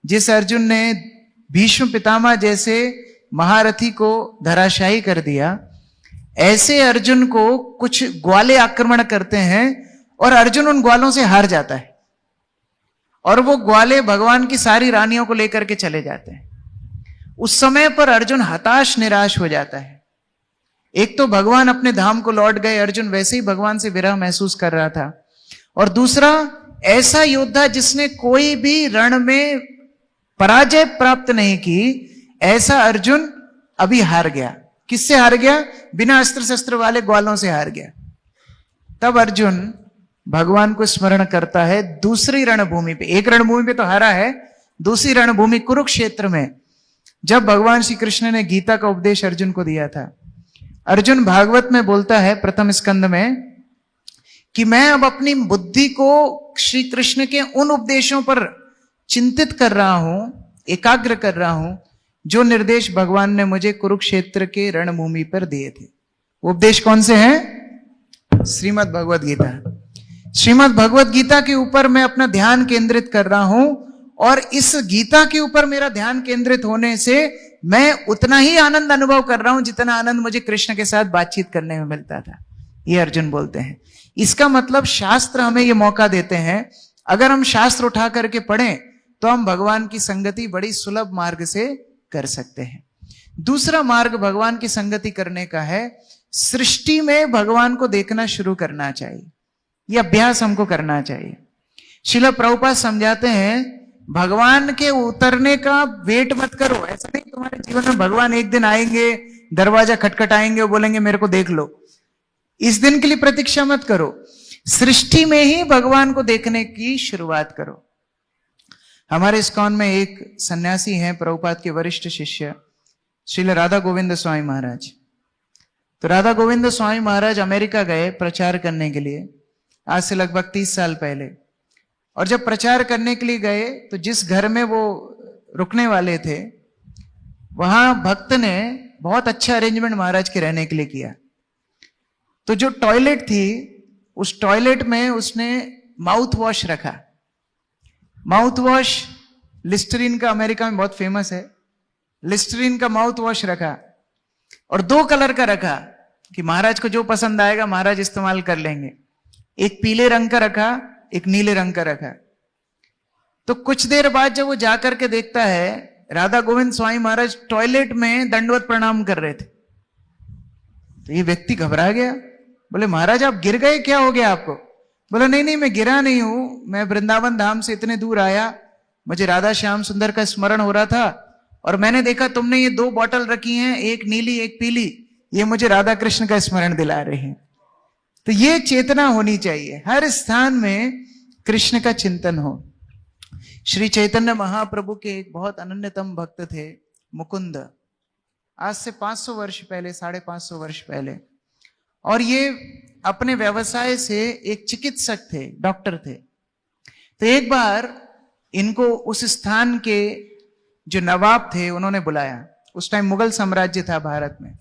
जिस अर्जुन ने भीष्म पितामह जैसे महारथी को धराशायी कर दिया, ऐसे अर्जुन को कुछ ग्वाले आक्रमण करते हैं और अर्जुन उन ग्वालों से हार जाता है, और वो ग्वाले भगवान की सारी रानियों को लेकर के चले जाते हैं। उस समय पर अर्जुन हताश निराश हो जाता है। एक तो भगवान अपने धाम को लौट गए, अर्जुन वैसे ही भगवान से विरह महसूस कर रहा था, और दूसरा ऐसा योद्धा जिसने कोई भी रण में पराजय प्राप्त नहीं की, ऐसा अर्जुन अभी हार गया। किससे हार गया? बिना अस्त्र शस्त्र वाले ग्वालों से हार गया। तब अर्जुन भगवान को स्मरण करता है दूसरी रणभूमि पे। एक रणभूमि पे तो हारा है, दूसरी रणभूमि कुरुक्षेत्र में, जब भगवान श्री कृष्ण ने गीता का उपदेश अर्जुन को दिया था। अर्जुन भागवत में बोलता है प्रथम स्कंद में कि मैं अब अपनी बुद्धि को श्री कृष्ण के उन उपदेशों पर चिंतित कर रहा हूं, एकाग्र कर रहा हूं, जो निर्देश भगवान ने मुझे कुरुक्षेत्र के रणभूमि पर दिए थे। वो उपदेश कौन से हैं? श्रीमद् भगवद गीता। श्रीमद् भगवद गीता के ऊपर मैं अपना ध्यान केंद्रित कर रहा हूं, और इस गीता के ऊपर मेरा ध्यान केंद्रित होने से मैं उतना ही आनंद अनुभव कर रहा हूं जितना आनंद मुझे कृष्ण के साथ बातचीत करने में मिलता था। ये अर्जुन बोलते हैं। इसका मतलब शास्त्र हमें ये मौका देते हैं, अगर हम शास्त्र उठा करके पढ़ें तो हम भगवान की संगति बड़ी सुलभ मार्ग से कर सकते हैं। दूसरा मार्ग भगवान की संगति करने का है, सृष्टि में भगवान को देखना शुरू करना चाहिए। यह अभ्यास हमको करना चाहिए। श्रील प्रभुपाद समझाते हैं, भगवान के उतरने का वेट मत करो। ऐसा नहीं तुम्हारे जीवन में भगवान एक दिन आएंगे, दरवाजा खटखटाएंगे और बोलेंगे मेरे को देख लो। इस दिन के लिए प्रतीक्षा मत करो, सृष्टि में ही भगवान को देखने की शुरुआत करो। हमारे इस्कॉन में एक सन्यासी हैं, प्रभुपाद के वरिष्ठ शिष्य श्रील राधा गोविंद स्वामी महाराज। तो राधा गोविंद स्वामी महाराज अमेरिका गए प्रचार करने के लिए। आज से लगभग 30 साल पहले। और जब प्रचार करने के लिए गए तो जिस घर में वो रुकने वाले थे, वहां भक्त ने बहुत अच्छा अरेंजमेंट महाराज के रहने के लिए किया। तो जो टॉयलेट थी, उस टॉयलेट में उसने माउथ वॉश रखा। माउथ वॉश लिस्टरीन का अमेरिका में बहुत फेमस है। लिस्टरीन का माउथ वॉश रखा और 2 कलर का रखा कि महाराज को जो पसंद आएगा महाराज इस्तेमाल कर लेंगे। एक पीले रंग का रखा, एक नीले रंग का रखा। तो कुछ देर बाद जब वो जाकर के देखता है, राधा गोविंद स्वामी महाराज टॉयलेट में दंडवत प्रणाम कर रहे थे। तो ये व्यक्ति घबरा गया, बोले महाराज आप गिर गए, क्या हो गया आपको? बोला नहीं नहीं, मैं गिरा नहीं हूं, मैं वृंदावन धाम से इतने दूर आया, मुझे राधा श्याम सुंदर का स्मरण हो रहा था और मैंने देखा तुमने ये 2 बॉटल रखी हैं, एक नीली एक पीली, ये मुझे राधा कृष्ण का स्मरण दिला रहे हैं। तो ये चेतना होनी चाहिए, हर स्थान में कृष्ण का चिंतन हो। श्री चैतन्य महाप्रभु के एक बहुत अनन्यतम भक्त थे मुकुंद, आज से 500 वर्ष पहले, 550 वर्ष पहले। और ये अपने व्यवसाय से एक चिकित्सक थे, डॉक्टर थे। तो एक बार इनको उस स्थान के जो नवाब थे उन्होंने बुलाया। उस टाइम मुगल साम्राज्य था भारत में।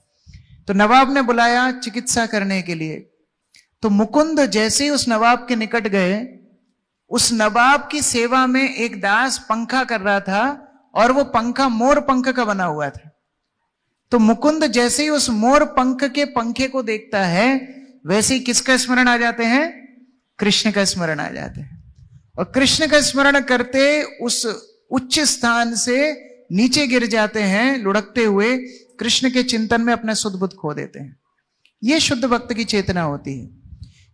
तो नवाब ने बुलाया चिकित्सा करने के लिए। तो मुकुंद जैसे ही उस नवाब के निकट गए, उस नवाब की सेवा में एक दास पंखा कर रहा था और वो पंखा मोर पंख का बना हुआ था। तो मुकुंद जैसे ही उस मोर पंख के पंखे को देखता है, वैसे ही किसका स्मरण आ जाते हैं? कृष्ण का स्मरण आ जाते हैं। और कृष्ण का स्मरण करते उस उच्च स्थान से नीचे गिर जाते हैं, लुढ़कते हुए कृष्ण के चिंतन में अपना सुध बुध खो देते हैं। यह शुद्ध भक्त की चेतना होती है।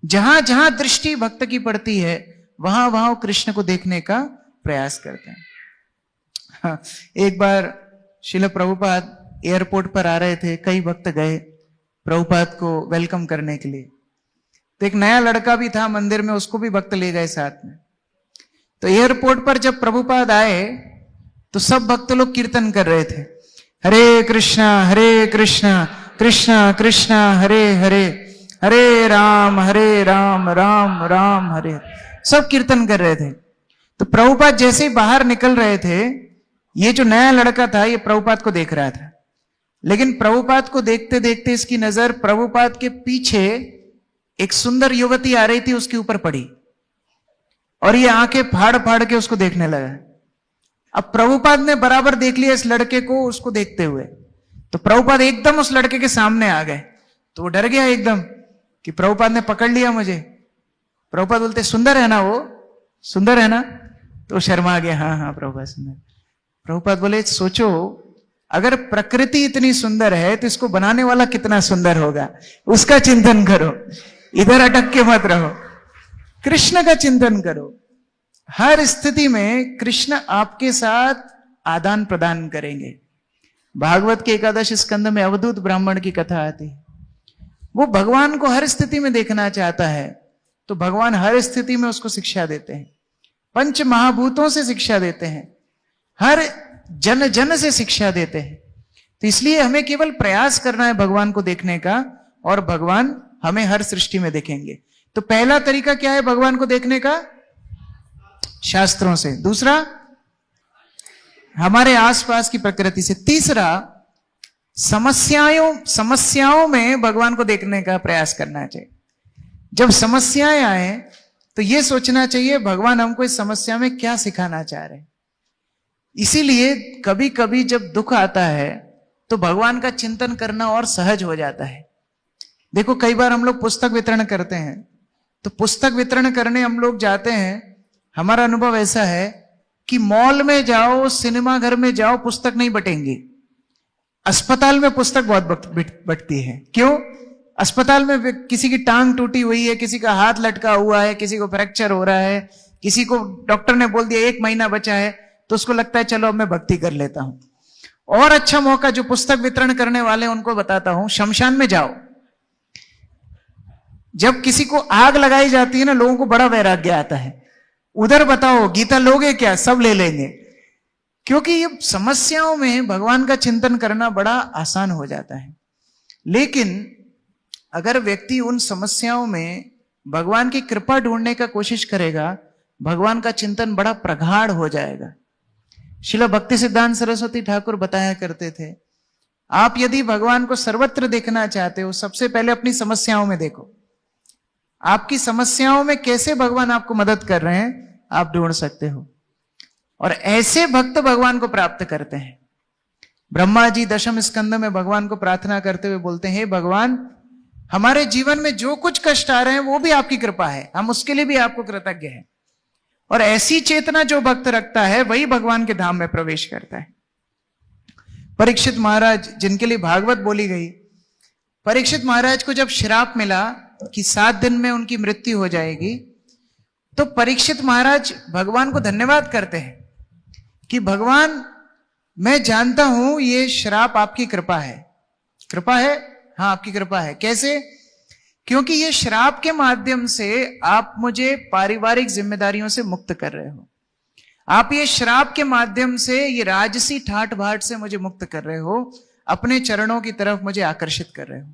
जहां जहां दृष्टि भक्त की पड़ती है, वहां वहां कृष्ण को देखने का प्रयास करते हैं। हाँ, एक बार श्रील प्रभुपाद एयरपोर्ट पर आ रहे थे, कई भक्त गए प्रभुपाद को वेलकम करने के लिए। तो एक नया लड़का भी था मंदिर में, उसको भी भक्त ले गए साथ में। तो एयरपोर्ट पर जब प्रभुपाद आए तो सब भक्त लोग कीर्तन कर रहे थे, हरे कृष्णा कृष्णा कृष्णा हरे हरे, हरे राम राम राम हरे। सब कीर्तन कर रहे थे। तो प्रभुपाद जैसे ही बाहर निकल रहे थे, ये जो नया लड़का था ये प्रभुपाद को देख रहा था। लेकिन प्रभुपाद को देखते देखते इसकी नजर प्रभुपाद के पीछे एक सुंदर युवती आ रही थी, उसके ऊपर पड़ी और ये आंखें फाड़ फाड़ के उसको देखने लगा। अब प्रभुपाद ने बराबर देख लिया इस लड़के को उसको देखते हुए। तो प्रभुपाद एकदम उस लड़के के सामने आ गए। तो वो डर गया एकदम कि प्रभुपाद ने पकड़ लिया मुझे। प्रभुपाद बोलते सुंदर है ना, वो सुंदर है ना? तो शर्मा गया, हाँ हाँ प्रभुपाद सुंदर। प्रभुपाद बोले सोचो, अगर प्रकृति इतनी सुंदर है तो इसको बनाने वाला कितना सुंदर होगा, उसका चिंतन करो, इधर अटक के मत रहो, कृष्ण का चिंतन करो। हर स्थिति में कृष्ण आपके साथ आदान प्रदान करेंगे। भागवत के 11 स्कंद में अवधूत ब्राह्मण की कथा आती है। वो भगवान को हर स्थिति में देखना चाहता है, तो भगवान हर स्थिति में उसको शिक्षा देते हैं। पंच महाभूतों से शिक्षा देते हैं, हर जन जन से शिक्षा देते हैं। तो इसलिए हमें केवल प्रयास करना है भगवान को देखने का, और भगवान हमें हर सृष्टि में देखेंगे। तो पहला तरीका क्या है भगवान को देखने का? शास्त्रों से। दूसरा, हमारे आसपास की प्रकृति से। तीसरा, समस्याओं में भगवान को देखने का प्रयास करना चाहिए। जब समस्याएं आए तो यह सोचना चाहिए भगवान हमको इस समस्या में क्या सिखाना चाह रहे हैं। इसीलिए कभी कभी जब दुख आता है तो भगवान का चिंतन करना और सहज हो जाता है। देखो, कई बार हम लोग पुस्तक वितरण करते हैं, तो पुस्तक वितरण करने हम लोग जाते हैं, हमारा अनुभव ऐसा है कि मॉल में जाओ, सिनेमा घर में जाओ, पुस्तक नहीं बटेंगी। अस्पताल में पुस्तक बहुत बटती है। क्यों? अस्पताल में किसी की टांग टूटी हुई है, किसी का हाथ लटका हुआ है, किसी को फ्रैक्चर हो रहा है, किसी को डॉक्टर ने बोल दिया 1 महीना बचा है, तो उसको लगता है चलो अब मैं भक्ति कर लेता हूं। और अच्छा मौका जो पुस्तक वितरण करने वाले उनको बताता हूं, शमशान में जाओ। जब किसी को आग लगाई जाती है ना, लोगों को बड़ा वैराग्य आता है। उधर बताओ गीता लोगे क्या? सब ले लेंगे, क्योंकि ये समस्याओं में भगवान का चिंतन करना बड़ा आसान हो जाता है। लेकिन अगर व्यक्ति उन समस्याओं में भगवान की कृपा ढूंढने का कोशिश करेगा, भगवान का चिंतन बड़ा प्रगाढ़ हो जाएगा। श्रील भक्ति सिद्धांत सरस्वती ठाकुर बताया करते थे, आप यदि भगवान को सर्वत्र देखना चाहते हो, सबसे पहले अपनी समस्याओं में देखो। आपकी समस्याओं में कैसे भगवान आपको मदद कर रहे हैं, आप ढूंढ सकते हो। और ऐसे भक्त भगवान को प्राप्त करते हैं। ब्रह्मा जी दशम स्कंद में भगवान को प्रार्थना करते हुए बोलते हैं, हे भगवान, हमारे जीवन में जो कुछ कष्ट आ रहे हैं वो भी आपकी कृपा है, हम उसके लिए भी आपको कृतज्ञ हैं। और ऐसी चेतना जो भक्त रखता है वही भगवान के धाम में प्रवेश करता है। परीक्षित महाराज, जिनके लिए भागवत बोली गई, परीक्षित महाराज को जब श्राप मिला कि 7 दिन में उनकी मृत्यु हो जाएगी, तो परीक्षित महाराज भगवान को धन्यवाद करते हैं कि भगवान, मैं जानता हूं ये श्राप आपकी कृपा है। कृपा है? हाँ, आपकी कृपा है। कैसे? क्योंकि ये श्राप के माध्यम से आप मुझे पारिवारिक जिम्मेदारियों से मुक्त कर रहे हो। आप ये श्राप के माध्यम से, ये राजसी ठाट बाट से मुझे मुक्त कर रहे हो, अपने चरणों की तरफ मुझे आकर्षित कर रहे हो।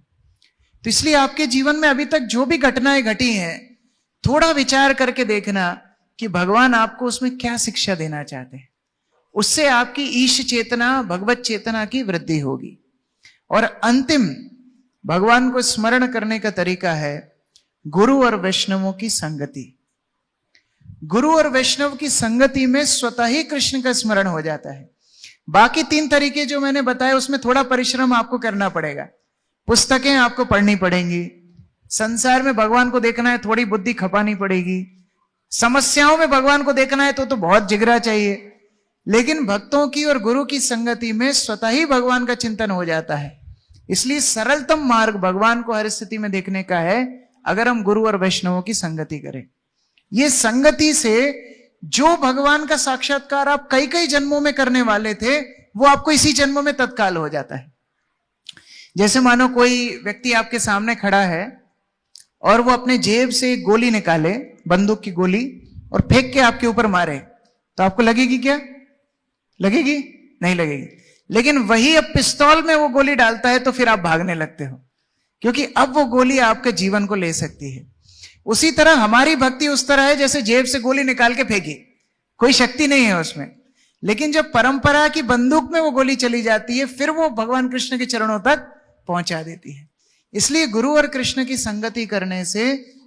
तो इसलिए आपके जीवन में अभी तक जो भी घटनाएं घटी हैं, थोड़ा विचार करके देखना कि भगवान आपको उसमें क्या शिक्षा देना चाहते हैं। उससे आपकी ईश चेतना, भगवत चेतना की वृद्धि होगी। और अंतिम भगवान को स्मरण करने का तरीका है गुरु और वैष्णवों की संगति। गुरु और वैष्णव की संगति में स्वतः ही कृष्ण का स्मरण हो जाता है। बाकी 3 तरीके जो मैंने बताए उसमें थोड़ा परिश्रम आपको करना पड़ेगा, पुस्तकें आपको पढ़नी पड़ेंगी, संसार में भगवान को देखना है, थोड़ी बुद्धि खपानी पड़ेगी, समस्याओं में भगवान को देखना है तो बहुत जिगरा चाहिए। लेकिन भक्तों की और गुरु की संगति में स्वतः ही भगवान का चिंतन हो जाता है। इसलिए सरलतम मार्ग भगवान को हर स्थिति में देखने का है, अगर हम गुरु और वैष्णवों की संगति करें। ये संगति से जो भगवान का साक्षात्कार आप कई कई जन्मों में करने वाले थे, वो आपको इसी जन्मों में तत्काल हो जाता है। जैसे मानो कोई व्यक्ति आपके सामने खड़ा है और वो अपने जेब से एक गोली निकाले, बंदूक की गोली, और फेंक के आपके ऊपर मारे, तो आपको लगेगी क्या? लगेगी? नहीं लगेगी। लेकिन वही अब पिस्तौल में वो गोली डालता है तो फिर आप भागने लगते हो, क्योंकि अब वो गोली आपके जीवन को ले सकती है। उसी तरह हमारी भक्ति उस तरह है जैसे जेब से गोली निकाल के फेंकी, कोई शक्ति नहीं है उसमें। लेकिन जब परंपरा की बंदूक में वो गोली चली जाती है, फिर वो भगवान कृष्ण के चरणों तक पहुंचा देती है। इसलिए गुरु और कृष्ण की संगति करने से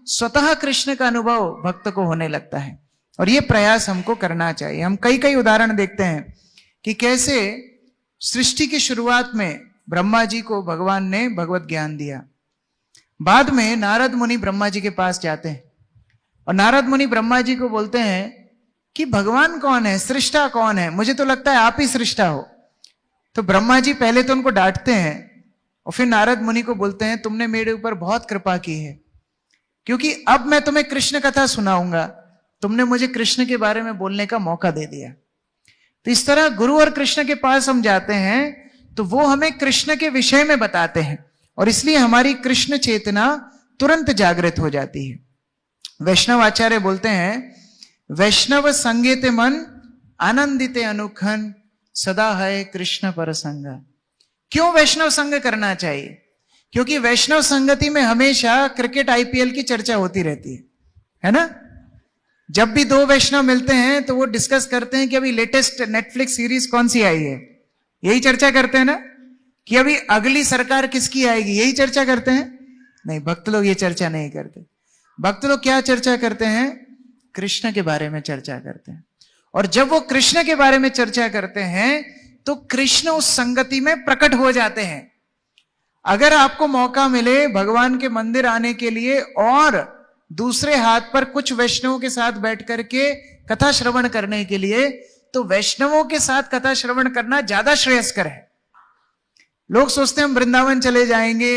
स्वतः कृष्ण का अनुभव भक्त को होने लगता है। और ये प्रयास हमको करना चाहिए। हम कई कई उदाहरण देखते हैं कि कैसे सृष्टि की शुरुआत में ब्रह्मा जी को भगवान ने भगवत ज्ञान दिया। बाद में नारद मुनि ब्रह्मा जी के पास जाते हैं और नारद मुनि ब्रह्मा जी को बोलते हैं कि भगवान कौन है, सृष्टा कौन है, मुझे तो लगता है आप ही सृष्टा हो। तो ब्रह्मा जी पहले तो उनको डांटते हैं और फिर नारद मुनि को बोलते हैं, तुमने मेरे ऊपर बहुत कृपा की है, क्योंकि अब मैं तुम्हें कृष्ण कथा सुनाऊंगा, तुमने मुझे कृष्ण के बारे में बोलने का मौका दे दिया। तो इस तरह गुरु और कृष्ण के पास हम जाते हैं तो वो हमें कृष्ण के विषय में बताते हैं, और इसलिए हमारी कृष्ण चेतना तुरंत जागृत हो जाती है। वैष्णव आचार्य बोलते हैं, वैष्णव संगेते मन आनंदिते अनुखन सदा है कृष्ण पर संग। क्यों वैष्णव संग करना चाहिए? क्योंकि वैष्णव संगति में हमेशा क्रिकेट IPL की चर्चा होती रहती है ना। जब भी 2 वैष्णव मिलते हैं तो वो डिस्कस करते हैं कि अभी लेटेस्ट नेटफ्लिक्स सीरीज कौन सी आई है, यही चर्चा करते हैं ना, कि अभी अगली सरकार किसकी आएगी, यही चर्चा करते हैं। नहीं, भक्त लोग ये चर्चा नहीं करते। भक्त लोग क्या चर्चा करते हैं? कृष्ण के बारे में चर्चा करते हैं। और जब वो कृष्ण के बारे में चर्चा करते हैं तो कृष्ण उस संगति में प्रकट हो जाते हैं। अगर आपको मौका मिले भगवान के मंदिर आने के लिए और दूसरे हाथ पर कुछ वैष्णवों के साथ बैठ करके कथा श्रवण करने के लिए, तो वैष्णवों के साथ कथा श्रवण करना ज्यादा श्रेयस्कर है। लोग सोचते हैं हम वृंदावन चले जाएंगे,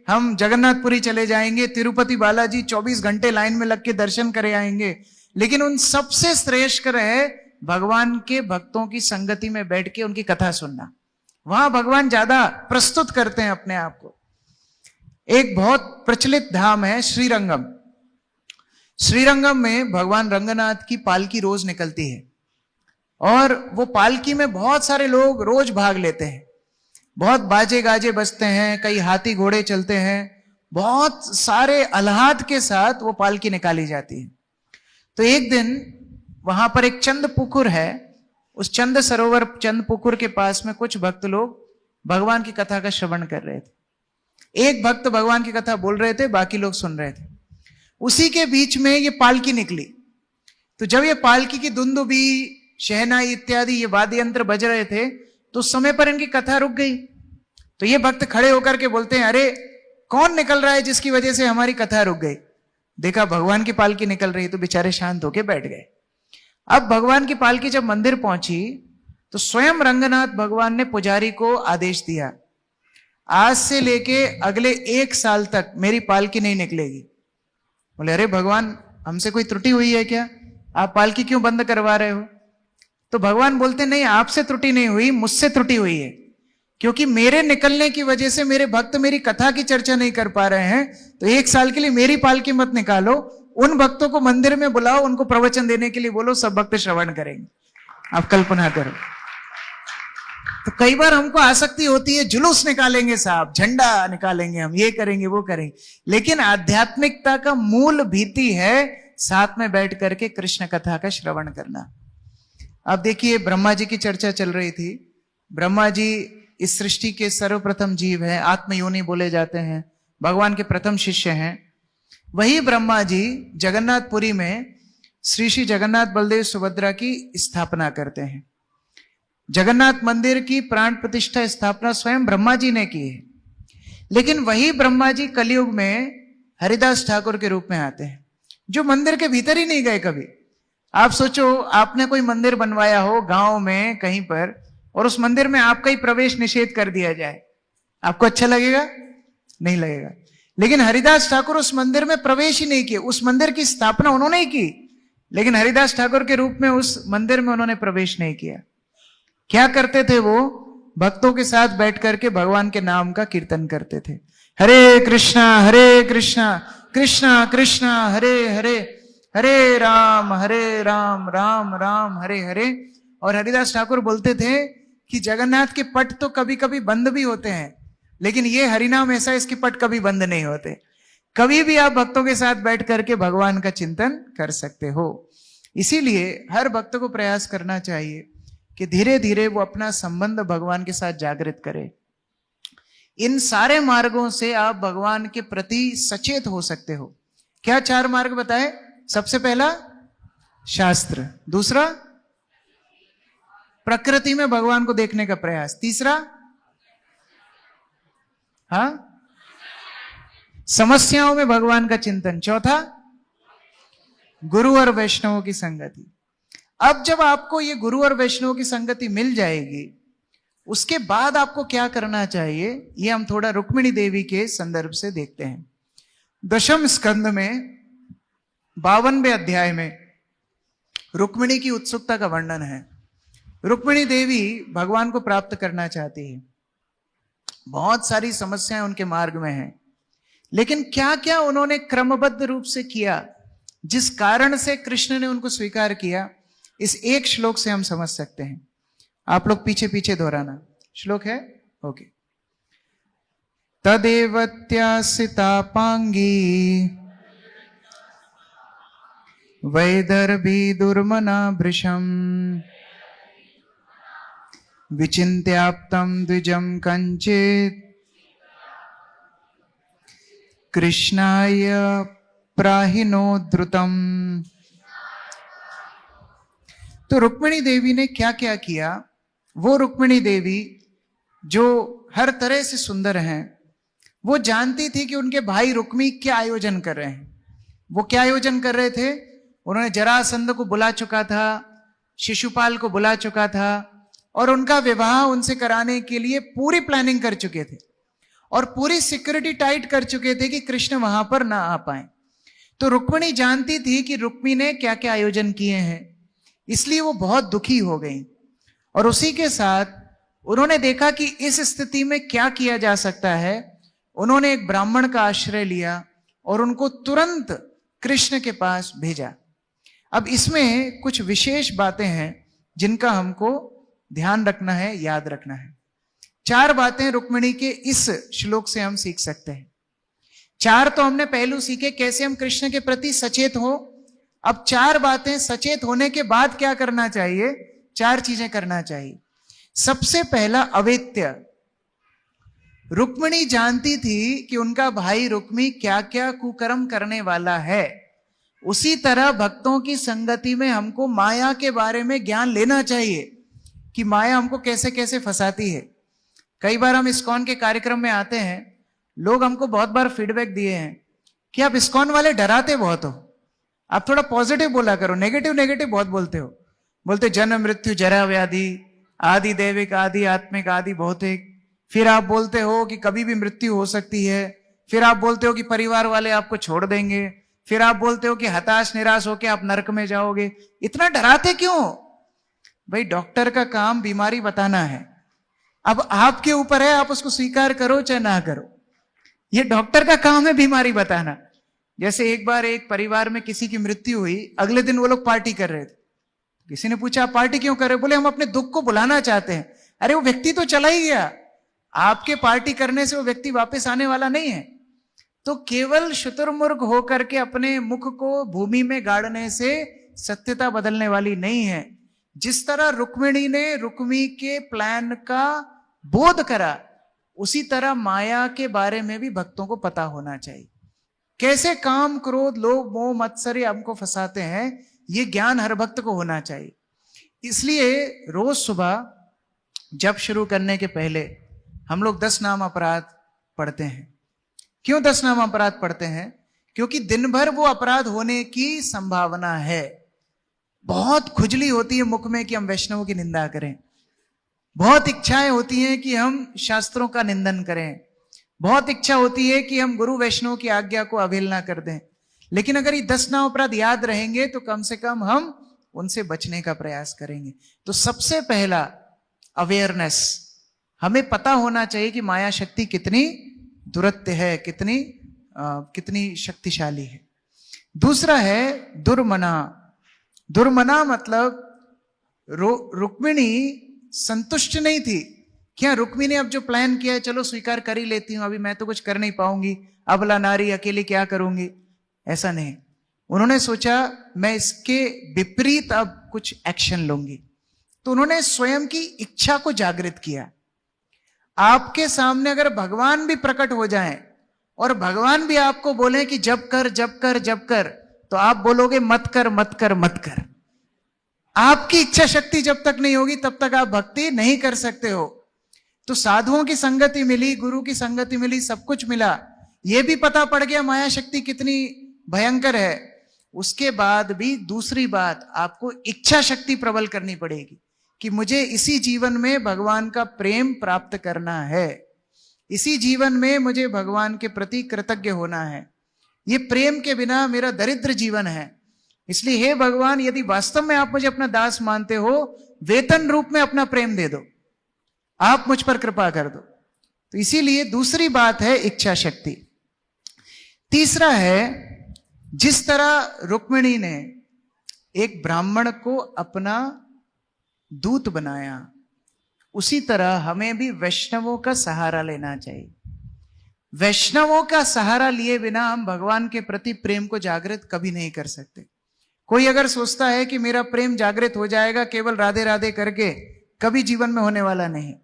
हम जगन्नाथपुरी चले जाएंगे, तिरुपति बालाजी 24 घंटे लाइन में लग के दर्शन करे आएंगे। लेकिन उन सबसे श्रेयस्कर है भगवान के भक्तों की संगति में बैठ के उनकी कथा सुनना। वहां भगवान ज्यादा प्रस्तुत करते हैं अपने आप को। एक बहुत प्रचलित धाम है श्रीरंगम। श्रीरंगम में भगवान रंगनाथ की पालकी रोज निकलती है और वो पालकी में बहुत सारे लोग रोज भाग लेते हैं। बहुत बाजे गाजे बजते हैं, कई हाथी घोड़े चलते हैं बहुत सारे आह्लाद के साथ वो पालकी निकाली जाती है। तो एक दिन वहां पर एक चंद पुकुर है, उस चंद सरोवर चंद पुकुर के पास में कुछ भक्त लोग भगवान की कथा का श्रवण कर रहे थे। एक भक्त भगवान की कथा बोल रहे थे, बाकी लोग सुन रहे थे। उसी के बीच में ये पालकी निकली। तो जब ये पालकी की दुंदुबी, शहनाई इत्यादि ये वाद्य यंत्र बज रहे थे, तो उस समय पर इनकी कथा रुक गई। तो ये भक्त खड़े होकर के बोलते हैं, अरे कौन निकल रहा है जिसकी वजह से हमारी कथा रुक गई? देखा भगवान की पालकी निकल रही, तो बेचारे शांत होके बैठ गए। अब भगवान की पालकी जब मंदिर पहुंची तो स्वयं रंगनाथ भगवान ने पुजारी को आदेश दिया, आज से लेके अगले 1 साल तक मेरी पालकी नहीं निकलेगी। बोले, अरे भगवान, हमसे कोई त्रुटि हुई है क्या? आप पालकी क्यों बंद करवा रहे हो? तो भगवान बोलते, नहीं, आपसे त्रुटि नहीं हुई, मुझसे त्रुटि हुई है। क्योंकि मेरे निकलने की वजह से मेरे भक्त मेरी कथा की चर्चा नहीं कर पा रहे हैं, तो 1 साल के लिए मेरी पालकी मत निकालो, उन भक्तों को मंदिर में बुलाओ, उनको प्रवचन देने के लिए बोलो, सब भक्त श्रवण करेंगे। आप कल्पना करो। तो कई बार हमको आसक्ति होती है, जुलूस निकालेंगे साहब, झंडा निकालेंगे, हम ये करेंगे वो करेंगे, लेकिन आध्यात्मिकता का मूल भीति है साथ में बैठ करके कृष्ण कथा का श्रवण करना। अब देखिए, ब्रह्मा जी की चर्चा चल रही थी। ब्रह्मा जी इस सृष्टि के सर्वप्रथम जीव हैं, आत्मयोनि बोले जाते हैं, भगवान के प्रथम शिष्य हैं। वही ब्रह्मा जी जगन्नाथपुरी में श्री जगन्नाथ बलदेव सुभद्रा की स्थापना करते हैं। जगन्नाथ मंदिर की प्राण प्रतिष्ठा स्थापना स्वयं ब्रह्मा जी ने की है। लेकिन वही ब्रह्मा जी कलयुग में हरिदास ठाकुर के रूप में आते हैं, जो मंदिर के भीतर ही नहीं गए कभी। आप सोचो, आपने कोई मंदिर बनवाया हो गांव में कहीं पर, और उस मंदिर में आपका ही प्रवेश निषेध कर दिया जाए, आपको अच्छा लगेगा? नहीं लगेगा। लेकिन हरिदास ठाकुर उस मंदिर में प्रवेश ही नहीं किए। उस मंदिर की स्थापना उन्होंने ही की, लेकिन हरिदास ठाकुर के रूप में उस मंदिर में उन्होंने प्रवेश नहीं किया। क्या करते थे वो? भक्तों के साथ बैठ करके भगवान के नाम का कीर्तन करते थे। हरे कृष्णा कृष्णा कृष्णा हरे हरे, हरे राम राम राम हरे हरे। और हरिदास ठाकुर बोलते थे कि जगन्नाथ के पट तो कभी कभी बंद भी होते हैं, लेकिन ये हरिनाम ऐसा, इसके पट कभी बंद नहीं होते। कभी भी आप भक्तों के साथ बैठ करके भगवान का चिंतन कर सकते हो। इसीलिए हर भक्त को प्रयास करना चाहिए कि धीरे धीरे वो अपना संबंध भगवान के साथ जागृत करे। इन सारे मार्गों से आप भगवान के प्रति सचेत हो सकते हो। क्या 4 मार्ग बताए? सबसे पहला शास्त्र, दूसरा प्रकृति में भगवान को देखने का प्रयास, तीसरा समस्याओं में भगवान का चिंतन, चौथा गुरु और वैष्णवों की संगति। अब जब आपको ये गुरु और वैष्णवों की संगति मिल जाएगी, उसके बाद आपको क्या करना चाहिए, ये हम थोड़ा रुक्मिणी देवी के संदर्भ से देखते हैं। 10वें स्कंद में 52वें अध्याय में रुक्मिणी की उत्सुकता का वर्णन है। रुक्मिणी देवी भगवान को प्राप्त करना चाहती है, बहुत सारी समस्याएं उनके मार्ग में हैं, लेकिन क्या क्या उन्होंने क्रमबद्ध रूप से किया जिस कारण से कृष्ण ने उनको स्वीकार किया, इस एक श्लोक से हम समझ सकते हैं। आप लोग पीछे पीछे दोहराना। श्लोक है, ओके। तदेवत्यासितापांगी वैदर्भी दुर्मना भृशम विचिन्त्याप्तं द्विजं कंचित कृष्णाय प्राहिनोद्धृतम्। तो रुक्मिणी देवी ने क्या क्या किया? वो रुक्मिणी देवी जो हर तरह से सुंदर हैं, वो जानती थी कि उनके भाई रुक्मी क्या आयोजन कर रहे हैं। वो क्या आयोजन कर रहे थे? उन्होंने जरासंध को बुला चुका था, शिशुपाल को बुला चुका था, और उनका विवाह उनसे कराने के लिए पूरी प्लानिंग कर चुके थे और पूरी सिक्योरिटी टाइट कर चुके थे कि कृष्ण वहां पर ना आ पाए। तो रुक्मिणी जानती थी कि रुक्मी ने क्या क्या आयोजन किए हैं, इसलिए वो बहुत दुखी हो गई। और उसी के साथ उन्होंने देखा कि इस स्थिति में क्या किया जा सकता है। उन्होंने एक ब्राह्मण का आश्रय लिया और उनको तुरंत कृष्ण के पास भेजा। अब इसमें कुछ विशेष बातें हैं जिनका हमको ध्यान रखना है, याद रखना है। 4 बातें रुक्मिणी के इस श्लोक से हम सीख सकते हैं। 4 तो हमने पहलू सीखे कैसे हम कृष्ण के प्रति सचेत हो। अब 4 बातें सचेत होने के बाद क्या करना चाहिए, 4 चीजें करना चाहिए। सबसे पहला अवेत्य। रुक्मिणी जानती थी कि उनका भाई रुक्मी क्या क्या कुकर्म करने वाला है। उसी तरह भक्तों की संगति में हमको माया के बारे में ज्ञान लेना चाहिए कि माया हमको कैसे कैसे फंसाती है। कई बार हम इस्कॉन के कार्यक्रम में आते हैं, लोग हमको बहुत बार फीडबैक दिए हैं कि आप इस्कॉन वाले डराते बहुत हो, आप थोड़ा पॉजिटिव बोला करो, नेगेटिव नेगेटिव बहुत बोलते हो। बोलते जन्म मृत्यु जरा व्याधि, आदि दैविक आदि आत्मिक आदि भौतिक। फिर आप बोलते हो कि कभी भी मृत्यु हो सकती है। फिर आप बोलते हो कि परिवार वाले आपको छोड़ देंगे। फिर आप बोलते हो कि हताश निराश होकर आप नरक में जाओगे। इतना डराते क्यों? भाई डॉक्टर का काम बीमारी बताना है, अब आपके ऊपर है, आप उसको स्वीकार करो चाहे ना करो। ये डॉक्टर का काम है बीमारी बताना। जैसे एक बार एक परिवार में किसी की मृत्यु हुई, अगले दिन वो लोग पार्टी कर रहे थे। किसी ने पूछा आप पार्टी क्यों कर रहे हो? बोले हम अपने दुख को बुलाना चाहते हैं। अरे वो व्यक्ति तो चला ही गया, आपके पार्टी करने से वो व्यक्ति वापस आने वाला नहीं है। तो केवल शुतुरमुर्ग होकर के अपने मुख को भूमि में गाड़ने से सत्यता बदलने वाली नहीं है। जिस तरह रुक्मिणी ने रुक्मी के प्लान का बोध करा, उसी तरह माया के बारे में भी भक्तों को पता होना चाहिए। कैसे काम क्रोध लोभ मोह मत्सर्य हमको फंसाते हैं, ये ज्ञान हर भक्त को होना चाहिए। इसलिए रोज सुबह जब शुरू करने के पहले हम लोग 10 नाम अपराध पढ़ते हैं। क्यों 10 नाम अपराध पढ़ते हैं? क्योंकि दिन भर वो अपराध होने की संभावना है। बहुत खुजली होती है मुख में कि हम वैष्णवों की निंदा करें, बहुत इच्छाएं होती हैं कि हम शास्त्रों का निंदन करें, बहुत इच्छा होती है कि हम गुरु वैष्णव की आज्ञा को अवहेलना कर दें। लेकिन अगर ये 10 नाम अपराध याद रहेंगे तो कम से कम हम उनसे बचने का प्रयास करेंगे। तो सबसे पहला अवेयरनेस, हमें पता होना चाहिए कि माया शक्ति कितनी दुरत्य है, कितनी शक्तिशाली है। दूसरा है दुर्मना। दुर्मना मतलब रुक्मिणी संतुष्ट नहीं थी। क्या रुक्मिणी ने अब जो प्लान किया है चलो स्वीकार कर ही लेती हूं, अभी मैं तो कुछ कर नहीं पाऊंगी, अबला नारी अकेली क्या करूंगी, ऐसा नहीं। उन्होंने सोचा मैं इसके विपरीत अब कुछ एक्शन लूंगी। तो उन्होंने स्वयं की इच्छा को जागृत किया। आपके सामने अगर भगवान भी प्रकट हो जाएं और भगवान भी आपको बोले कि जब कर जब कर जब कर, तो आप बोलोगे मत कर मत कर मत कर। आपकी इच्छा शक्ति जब तक नहीं होगी तब तक आप भक्ति नहीं कर सकते हो। तो साधुओं की संगति मिली, गुरु की संगति मिली, सब कुछ मिला, यह भी पता पड़ गया माया शक्ति कितनी भयंकर है। उसके बाद भी दूसरी बात, आपको इच्छा शक्ति प्रबल करनी पड़ेगी कि मुझे इसी जीवन में भगवान का प्रेम प्राप्त करना है, इसी जीवन में मुझे भगवान के प्रति कृतज्ञ होना है। ये प्रेम के बिना मेरा दरिद्र जीवन है। इसलिए हे भगवान, यदि वास्तव में आप मुझे अपना दास मानते हो, वेतन रूप में अपना प्रेम दे दो, आप मुझ पर कृपा कर दो। तो इसीलिए दूसरी बात है इच्छा शक्ति। तीसरा है, जिस तरह रुक्मिणी ने एक ब्राह्मण को अपना दूत बनाया, उसी तरह हमें भी वैष्णवों का सहारा लेना चाहिए। वैष्णवों का सहारा लिए बिना हम भगवान के प्रति प्रेम को जागृत कभी नहीं कर सकते। कोई अगर सोचता है कि मेरा प्रेम जागृत हो जाएगा केवल राधे राधे करके, कभी जीवन में होने वाला नहीं।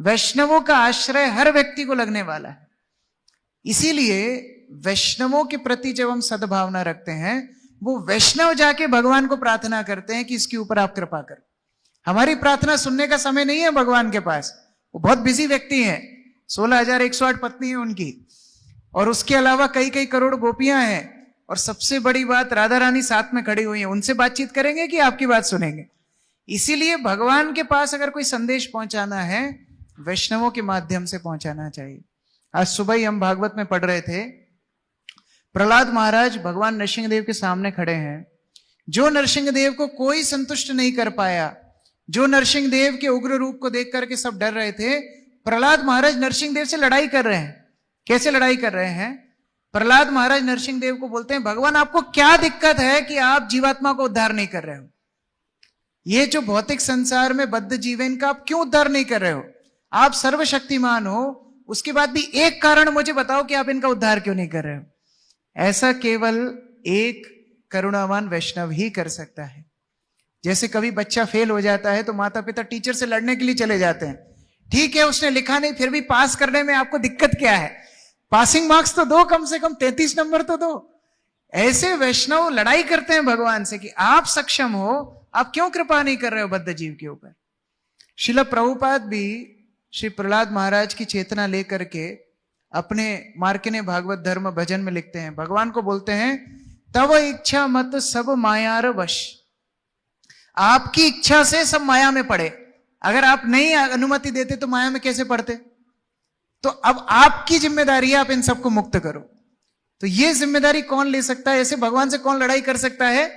वैष्णवों का आश्रय हर व्यक्ति को लगने वाला है। इसीलिए वैष्णवों के प्रति जब हम सद्भावना रखते हैं, वो वैष्णव जाके भगवान को प्रार्थना करते हैं कि इसके ऊपर आप कृपा करो। हमारी प्रार्थना सुनने का समय नहीं है भगवान के पास, वो बहुत बिजी व्यक्ति हैं। 16,108 पत्नी है उनकी, और उसके अलावा कई कई करोड़ गोपियां हैं, और सबसे बड़ी बात राधा रानी साथ में खड़ी हुई है। उनसे बातचीत करेंगे कि आपकी बात सुनेंगे? इसीलिए भगवान के पास अगर कोई संदेश पहुंचाना है, वैष्णवों के माध्यम से पहुंचाना चाहिए। आज सुबह ही हम भागवत में पढ़ रहे थे, प्रहलाद महाराज भगवान नरसिंहदेव के सामने खड़े हैं। जो नरसिंहदेव को कोई संतुष्ट नहीं कर पाया, जो नरसिंहदेव के उग्र रूप को देख करके सब डर रहे थे, प्रहलाद महाराज नरसिंहदेव से लड़ाई कर रहे हैं। कैसे लड़ाई कर रहे हैं? प्रहलाद महाराज नरसिंहदेव को बोलते हैं, भगवान आपको क्या दिक्कत है कि आप जीवात्मा को उद्धार नहीं कर रहे हो? ये जो भौतिक संसार में बद्ध जीवन का आप क्यों उद्धार नहीं कर रहे हो? आप सर्वशक्तिमान हो, उसके बाद भी एक कारण मुझे बताओ कि आप इनका उद्धार क्यों नहीं कर रहे हो। ऐसा केवल एक करुणावान वैष्णव ही कर सकता है। जैसे कभी बच्चा फेल हो जाता है तो माता पिता टीचर से लड़ने के लिए चले जाते हैं। ठीक है, उसने लिखा नहीं, फिर भी पास करने में आपको दिक्कत क्या है, पासिंग मार्क्स तो दो, कम से कम 33 नंबर तो दो। ऐसे वैष्णव लड़ाई करते हैं भगवान से कि आप सक्षम हो, आप क्यों कृपा नहीं कर रहे हो बद्ध जीव के ऊपर। श्रील प्रभुपाद भी श्री प्रहलाद महाराज की चेतना लेकर के अपने मार्कण्डेय भागवत धर्म भजन में लिखते हैं, भगवान को बोलते हैं, तव इच्छा मत सब मायार वश। आपकी इच्छा से सब माया में पड़े, अगर आप नहीं अनुमति देते तो माया में कैसे पड़ते। तो अब आपकी जिम्मेदारी है, आप इन सबको मुक्त करो। तो ये जिम्मेदारी कौन ले सकता है, ऐसे भगवान से कौन लड़ाई कर सकता है,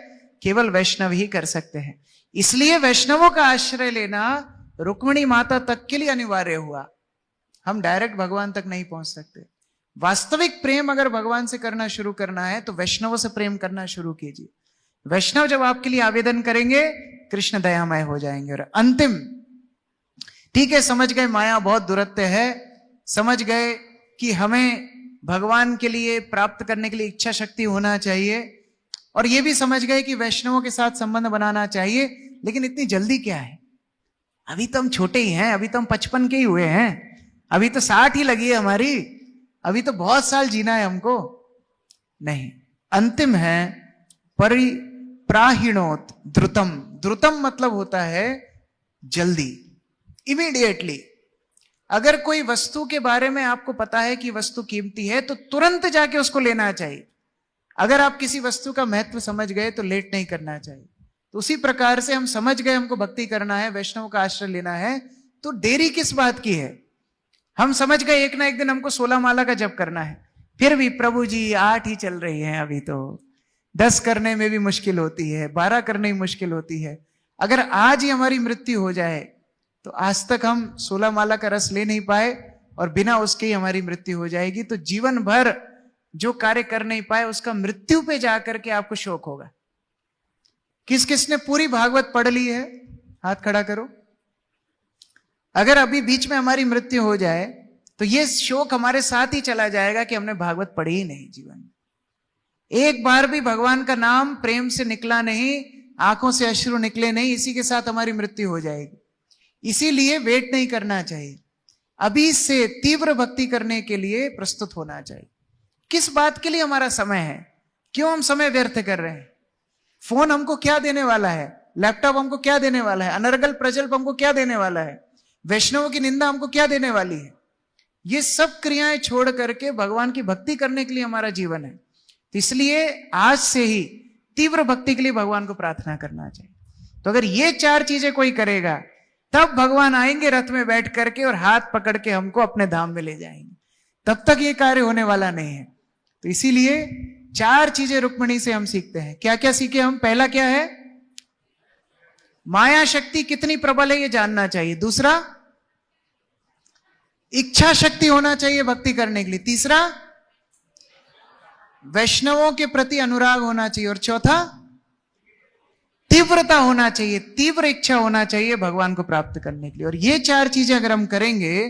केवल वैष्णव ही कर सकते हैं। इसलिए वैष्णवों का आश्रय लेना रुक्मिणी माता तक के लिए अनिवार्य हुआ। हम डायरेक्ट भगवान तक नहीं पहुंच सकते। वास्तविक प्रेम अगर भगवान से करना शुरू करना है तो वैष्णवों से प्रेम करना शुरू कीजिए। वैष्णव जब आपके लिए आवेदन करेंगे, कृष्ण दयामय हो जाएंगे। और अंतिम, ठीक है, समझ गए माया बहुत दुरत्य है, समझ गए कि हमें भगवान के लिए प्राप्त करने के लिए इच्छा शक्ति होना चाहिए, और ये भी समझ गए कि वैष्णवों के साथ संबंध बनाना चाहिए। लेकिन इतनी जल्दी क्या है, अभी तो हम छोटे ही हैं, अभी तो हम 55 के ही हुए हैं, अभी तो 60 ही लगी है हमारी, अभी तो बहुत साल जीना है हमको। नहीं, अंतिम है परिप्राहिणोत द्रुतम। द्रुतम मतलब होता है जल्दी, इमीडिएटली। अगर कोई वस्तु के बारे में आपको पता है कि वस्तु कीमती है तो तुरंत जाके उसको लेना चाहिए। अगर आप किसी वस्तु का महत्व समझ गए तो लेट नहीं करना चाहिए। तो उसी प्रकार से हम समझ गए हमको भक्ति करना है, वैष्णव का आश्रय लेना है, तो देरी किस बात की है। हम समझ गए एक ना एक दिन हमको 16 माला का जप करना है, फिर भी प्रभु जी 8 ही चल रही है, अभी तो 10 करने में भी मुश्किल होती है, 12 करने में मुश्किल होती है। अगर आज ही हमारी मृत्यु हो जाए तो आज तक हम 16 माला का रस ले नहीं पाए, और बिना उसके ही हमारी मृत्यु हो जाएगी। तो जीवन भर जो कार्य कर नहीं पाए उसका मृत्यु पे जाकर के आपको शोक होगा। किस किसने पूरी भागवत पढ़ ली है, हाथ खड़ा करो। अगर अभी बीच में हमारी मृत्यु हो जाए तो ये शोक हमारे साथ ही चला जाएगा कि हमने भागवत पढ़ी ही नहीं जीवन में। एक बार भी भगवान का नाम प्रेम से निकला नहीं, आंखों से अश्रु निकले नहीं, इसी के साथ हमारी मृत्यु हो जाएगी। इसीलिए वेट नहीं करना चाहिए, अभी से तीव्र भक्ति करने के लिए प्रस्तुत होना चाहिए। किस बात के लिए हमारा समय है, क्यों हम समय व्यर्थ कर रहे हैं। फोन हमको क्या देने वाला है, लैपटॉप हमको क्या देने वाला है, अनर्गल प्रजल्प हमको क्या देने वाला है, वैष्णवों की निंदा हमको क्या देने वाली है। ये सब क्रियाएं छोड़ करके भगवान की भक्ति करने के लिए हमारा जीवन है। तो इसलिए आज से ही तीव्र भक्ति के लिए भगवान को प्रार्थना करना चाहिए। तो अगर ये 4 चीजें कोई करेगा तब भगवान आएंगे रथ में बैठ करके और हाथ पकड़ के हमको अपने धाम में ले जाएंगे। तब तक ये कार्य होने वाला नहीं है। तो इसीलिए 4 चीजें रुक्मिणी से हम सीखते हैं। क्या क्या सीखे हम? पहला क्या है, माया शक्ति कितनी प्रबल है ये जानना चाहिए। दूसरा, इच्छा शक्ति होना चाहिए भक्ति करने के लिए। तीसरा, वैष्णवों के प्रति अनुराग होना चाहिए। और चौथा, तीव्रता होना चाहिए, तीव्र इच्छा होना चाहिए भगवान को प्राप्त करने के लिए। और ये 4 चीजें अगर हम करेंगे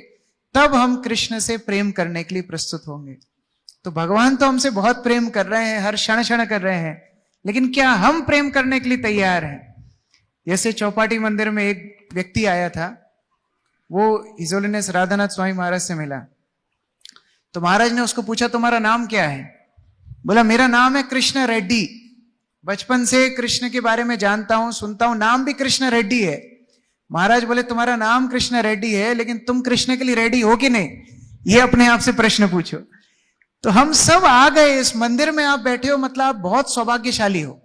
तब हम कृष्ण से प्रेम करने के लिए प्रस्तुत होंगे। तो भगवान तो हमसे बहुत प्रेम कर रहे हैं, हर क्षण क्षण कर रहे हैं, लेकिन क्या हम प्रेम करने के लिए तैयार हैं? जैसे चौपाटी मंदिर में एक व्यक्ति आया था, वो हिज होलीनेस राधानाथ स्वामी महाराज से मिला। तो महाराज ने उसको पूछा, तुम्हारा नाम क्या है? बोला, मेरा नाम है कृष्ण रेड्डी। बचपन से कृष्ण के बारे में जानता हूं, सुनता हूं, नाम भी कृष्ण रेड्डी है। महाराज बोले, तुम्हारा नाम कृष्ण रेड्डी है, लेकिन तुम कृष्ण के लिए रेडी हो कि नहीं? ये अपने आप से प्रश्न पूछो। तो हम सब आ गए इस मंदिर में, आप बैठे हो, मतलब आप बहुत सौभाग्यशाली हो।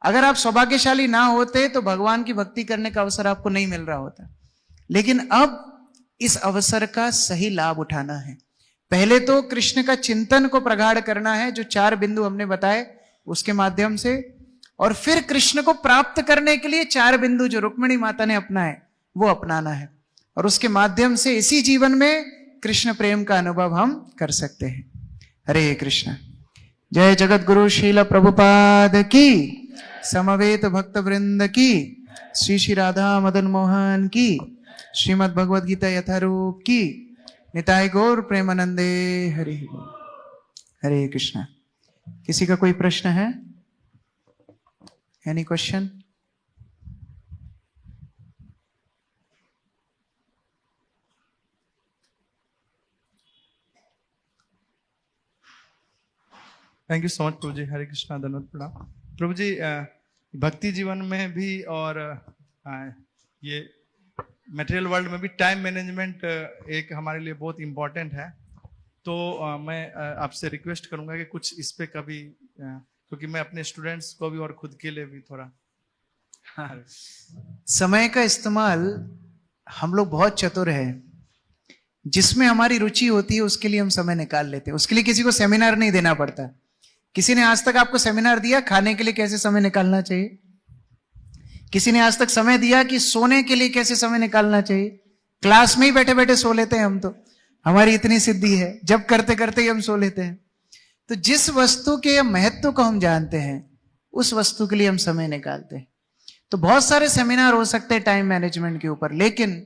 अगर आप सौभाग्यशाली ना होते तो भगवान की भक्ति करने का अवसर आपको नहीं मिल रहा होता। लेकिन अब इस अवसर का सही लाभ उठाना है। पहले तो कृष्ण का चिंतन को प्रगाढ़ करना है, जो 4 बिंदु हमने बताए उसके माध्यम से, और फिर कृष्ण को प्राप्त करने के लिए 4 बिंदु जो रुक्मिणी माता ने अपनाए वो अपनाना है। और उसके माध्यम से इसी जीवन में कृष्ण प्रेम का अनुभव हम कर सकते हैं। हरे कृष्ण। जय जगत गुरु श्रील प्रभुपाद की, समवेत भक्त वृंद की, श्री श्री राधा मदन मोहन की, श्रीमद् भगवद गीता यथारूप की, निताय गौर प्रेमानंदे हरि बोल। हरे कृष्णा। किसी का कोई प्रश्न है? Any question? Thank you so much प्रभु जी। हरे कृष्णा, धन्यवाद प्रणाम प्रभु जी। भक्ति जीवन में भी और ये मटेरियल वर्ल्ड में भी टाइम मैनेजमेंट एक हमारे लिए बहुत इम्पोर्टेंट है। तो मैं आपसे रिक्वेस्ट करूंगा कि कुछ इस पे कभी क्योंकि मैं अपने स्टूडेंट्स को भी और खुद के लिए भी थोड़ा समय का इस्तेमाल हम लोग बहुत चतुर है। जिसमें हमारी रुचि होती है उसके लिए हम समय निकाल लेते हैं। उसके लिए किसी को सेमिनार नहीं देना पड़ता। किसी ने आज तक आपको सेमिनार दिया खाने के लिए कैसे समय निकालना चाहिए? किसी ने आज तक समय दिया कि सोने के लिए कैसे समय निकालना चाहिए? क्लास में ही बैठे बैठे सो लेते हैं हम तो। हमारी इतनी सिद्धि है, जब करते करते ही हम सो लेते हैं। तो जिस वस्तु के महत्व को हम जानते हैं उस वस्तु के लिए हम समय निकालते हैं। तो बहुत सारे सेमिनार हो सकते हैं टाइम मैनेजमेंट के ऊपर, लेकिन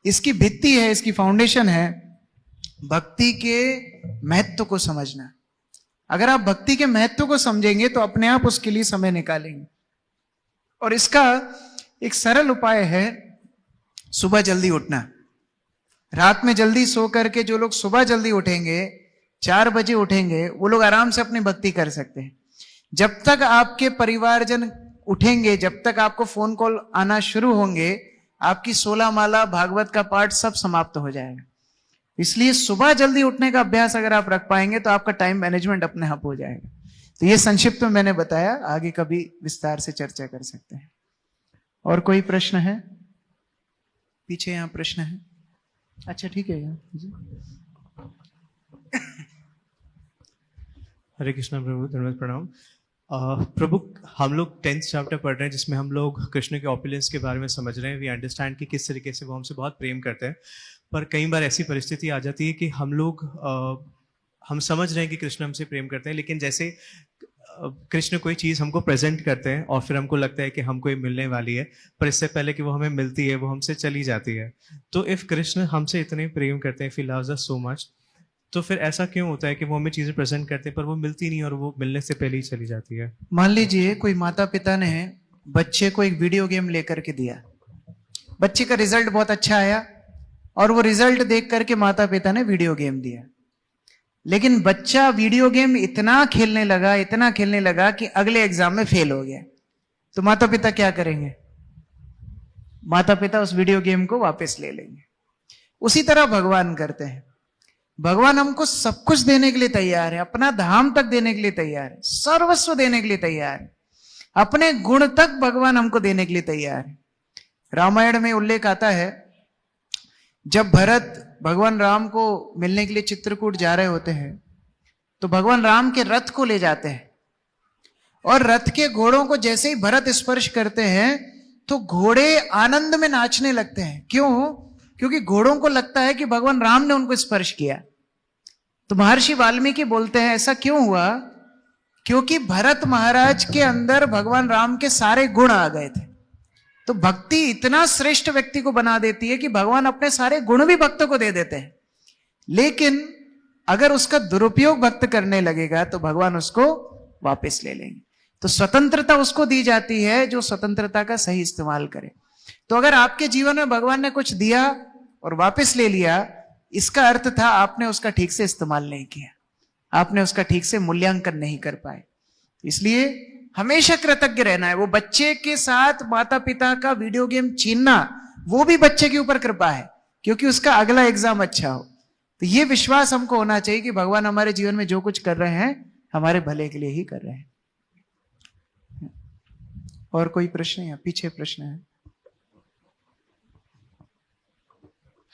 इसकी भित्ति है, इसकी फाउंडेशन है भक्ति के महत्व को समझना। अगर आप भक्ति के महत्व को समझेंगे तो अपने आप उसके लिए समय निकालेंगे। और इसका एक सरल उपाय है सुबह जल्दी उठना। रात में जल्दी सो करके जो लोग सुबह जल्दी उठेंगे, 4 बजे उठेंगे, वो लोग आराम से अपनी भक्ति कर सकते हैं। जब तक आपके परिवारजन उठेंगे, जब तक आपको फोन कॉल आना शुरू होंगे, आपकी 16 माला भागवत का पाठ सब समाप्त हो जाएगा। इसलिए सुबह जल्दी उठने का अभ्यास अगर आप रख पाएंगे तो आपका टाइम मैनेजमेंट अपने आप हो जाएगा। तो ये संक्षिप्त में मैंने बताया, आगे कभी विस्तार से चर्चा कर सकते हैं। और कोई प्रश्न है? पीछे यहां प्रश्न है। अच्छा ठीक है यार। हरे कृष्णा प्रभु, धन्यवाद प्रणाम। प्रभु, हम लोग 10th चैप्टर पढ़ रहे हैं जिसमें हम लोग कृष्ण के ऑपुलेंस के बारे में समझ रहे हैं। वी अंडरस्टैंड कि किस तरीके से वो हमसे बहुत प्रेम करते हैं। पर कई बार ऐसी परिस्थिति आ जाती है कि हम समझ रहे हैं कि कृष्ण हमसे प्रेम करते हैं, लेकिन जैसे कृष्ण कोई चीज़ हमको प्रेजेंट करते हैं और फिर हमको लगता है कि हमको ये मिलने वाली है, पर इससे पहले कि वो हमें मिलती है वो हमसे चली जाती है। तो इफ़ कृष्ण हमसे इतने प्रेम करते हैं, if he loves us so much, तो फिर ऐसा क्यों होता है कि वो हमें चीज़ें प्रेजेंट करते हैं पर वो मिलती नहीं और वो मिलने से पहले ही चली जाती है? मान लीजिए कोई माता पिता ने बच्चे को एक वीडियो गेम लेकर के दिया, बच्चे का रिजल्ट बहुत अच्छा आया और वो रिजल्ट देख करके माता पिता ने वीडियो गेम दिया। लेकिन बच्चा वीडियो गेम इतना खेलने लगा कि अगले एग्जाम में फेल हो गया। तो माता पिता क्या करेंगे? माता पिता उस वीडियो गेम को वापस ले लेंगे। उसी तरह भगवान करते हैं। भगवान हमको सब कुछ देने के लिए तैयार है, अपना धाम तक देने के लिए तैयार है, सर्वस्व देने के लिए तैयार है, अपने गुण तक भगवान हमको देने के लिए तैयार है। रामायण में उल्लेख आता है, जब भरत भगवान राम को मिलने के लिए चित्रकूट जा रहे होते हैं तो भगवान राम के रथ को ले जाते हैं और रथ के घोड़ों को जैसे ही भरत स्पर्श करते हैं तो घोड़े आनंद में नाचने लगते हैं। क्यों? क्योंकि घोड़ों को लगता है कि भगवान राम ने उनको स्पर्श किया। तो महर्षि वाल्मीकि बोलते हैं ऐसा क्यों हुआ? क्योंकि भरत महाराज के अंदर भगवान राम के सारे गुण आ गए थे। तो भक्ति इतना श्रेष्ठ व्यक्ति को बना देती है कि भगवान अपने सारे गुण भी भक्त को दे देते हैं। लेकिन अगर उसका दुरुपयोग भक्त करने लगेगा तो भगवान उसको वापस ले लेंगे। तो स्वतंत्रता उसको दी जाती है जो स्वतंत्रता का सही इस्तेमाल करे। तो अगर आपके जीवन में भगवान ने कुछ दिया और वापस ले लिया, इसका अर्थ था आपने उसका ठीक से इस्तेमाल नहीं किया, आपने उसका ठीक से मूल्यांकन नहीं कर पाए। इसलिए हमेशा कृतज्ञ रहना है। वो बच्चे के साथ माता पिता का वीडियो गेम छीनना, वो भी बच्चे के ऊपर कृपा है क्योंकि उसका अगला एग्जाम अच्छा हो। तो ये विश्वास हमको होना चाहिए कि भगवान हमारे जीवन में जो कुछ कर रहे हैं हमारे भले के लिए ही कर रहे हैं। और कोई प्रश्न? या पीछे प्रश्न है।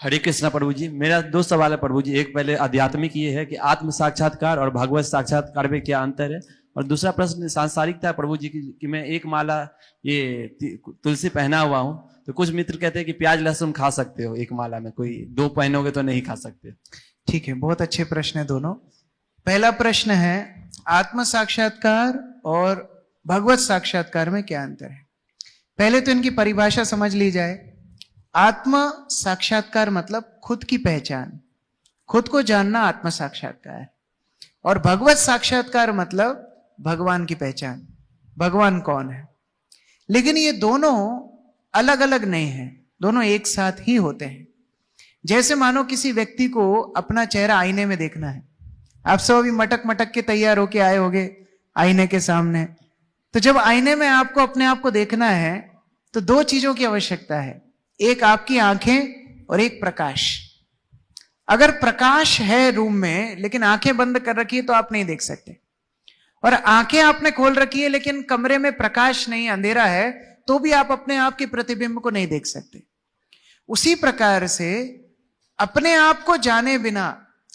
हरे कृष्णा प्रभु जी, मेरा 2 सवाल है प्रभु जी। एक पहले आध्यात्मिक ये है कि आत्म साक्षात्कार और भगवत साक्षात्कार में क्या अंतर है, और दूसरा प्रश्न सांसारिकता है प्रभु जी कि मैं एक माला ये तुलसी पहना हुआ हूँ, तो कुछ मित्र कहते हैं कि प्याज लहसुन खा सकते हो एक माला में, कोई 2 पहनोगे तो नहीं खा सकते। ठीक है, बहुत अच्छे प्रश्न है दोनों। पहला प्रश्न है आत्म साक्षात्कार और भगवत साक्षात्कार में क्या अंतर है। पहले तो इनकी परिभाषा समझ ली जाए। आत्म साक्षात्कार मतलब खुद की पहचान, खुद को जानना आत्म साक्षात्कार है। और भगवत साक्षात्कार मतलब भगवान की पहचान, भगवान कौन है। लेकिन ये दोनों अलग अलग नहीं हैं, दोनों एक साथ ही होते हैं। जैसे मानो किसी व्यक्ति को अपना चेहरा आईने में देखना है। आप सब अभी मटक मटक के तैयार होके आए होगे आईने के सामने। तो जब आईने में आपको अपने आप को देखना है तो दो चीजों की आवश्यकता है, एक आपकी आंखें और एक प्रकाश। अगर प्रकाश है रूम में लेकिन आंखें बंद कर रखी है तो आप नहीं देख सकते, और आंखें आपने खोल रखी है लेकिन कमरे में प्रकाश नहीं, अंधेरा है, तो भी आप अपने आप के प्रतिबिंब को नहीं देख सकते। उसी प्रकार से अपने आप को जाने बिना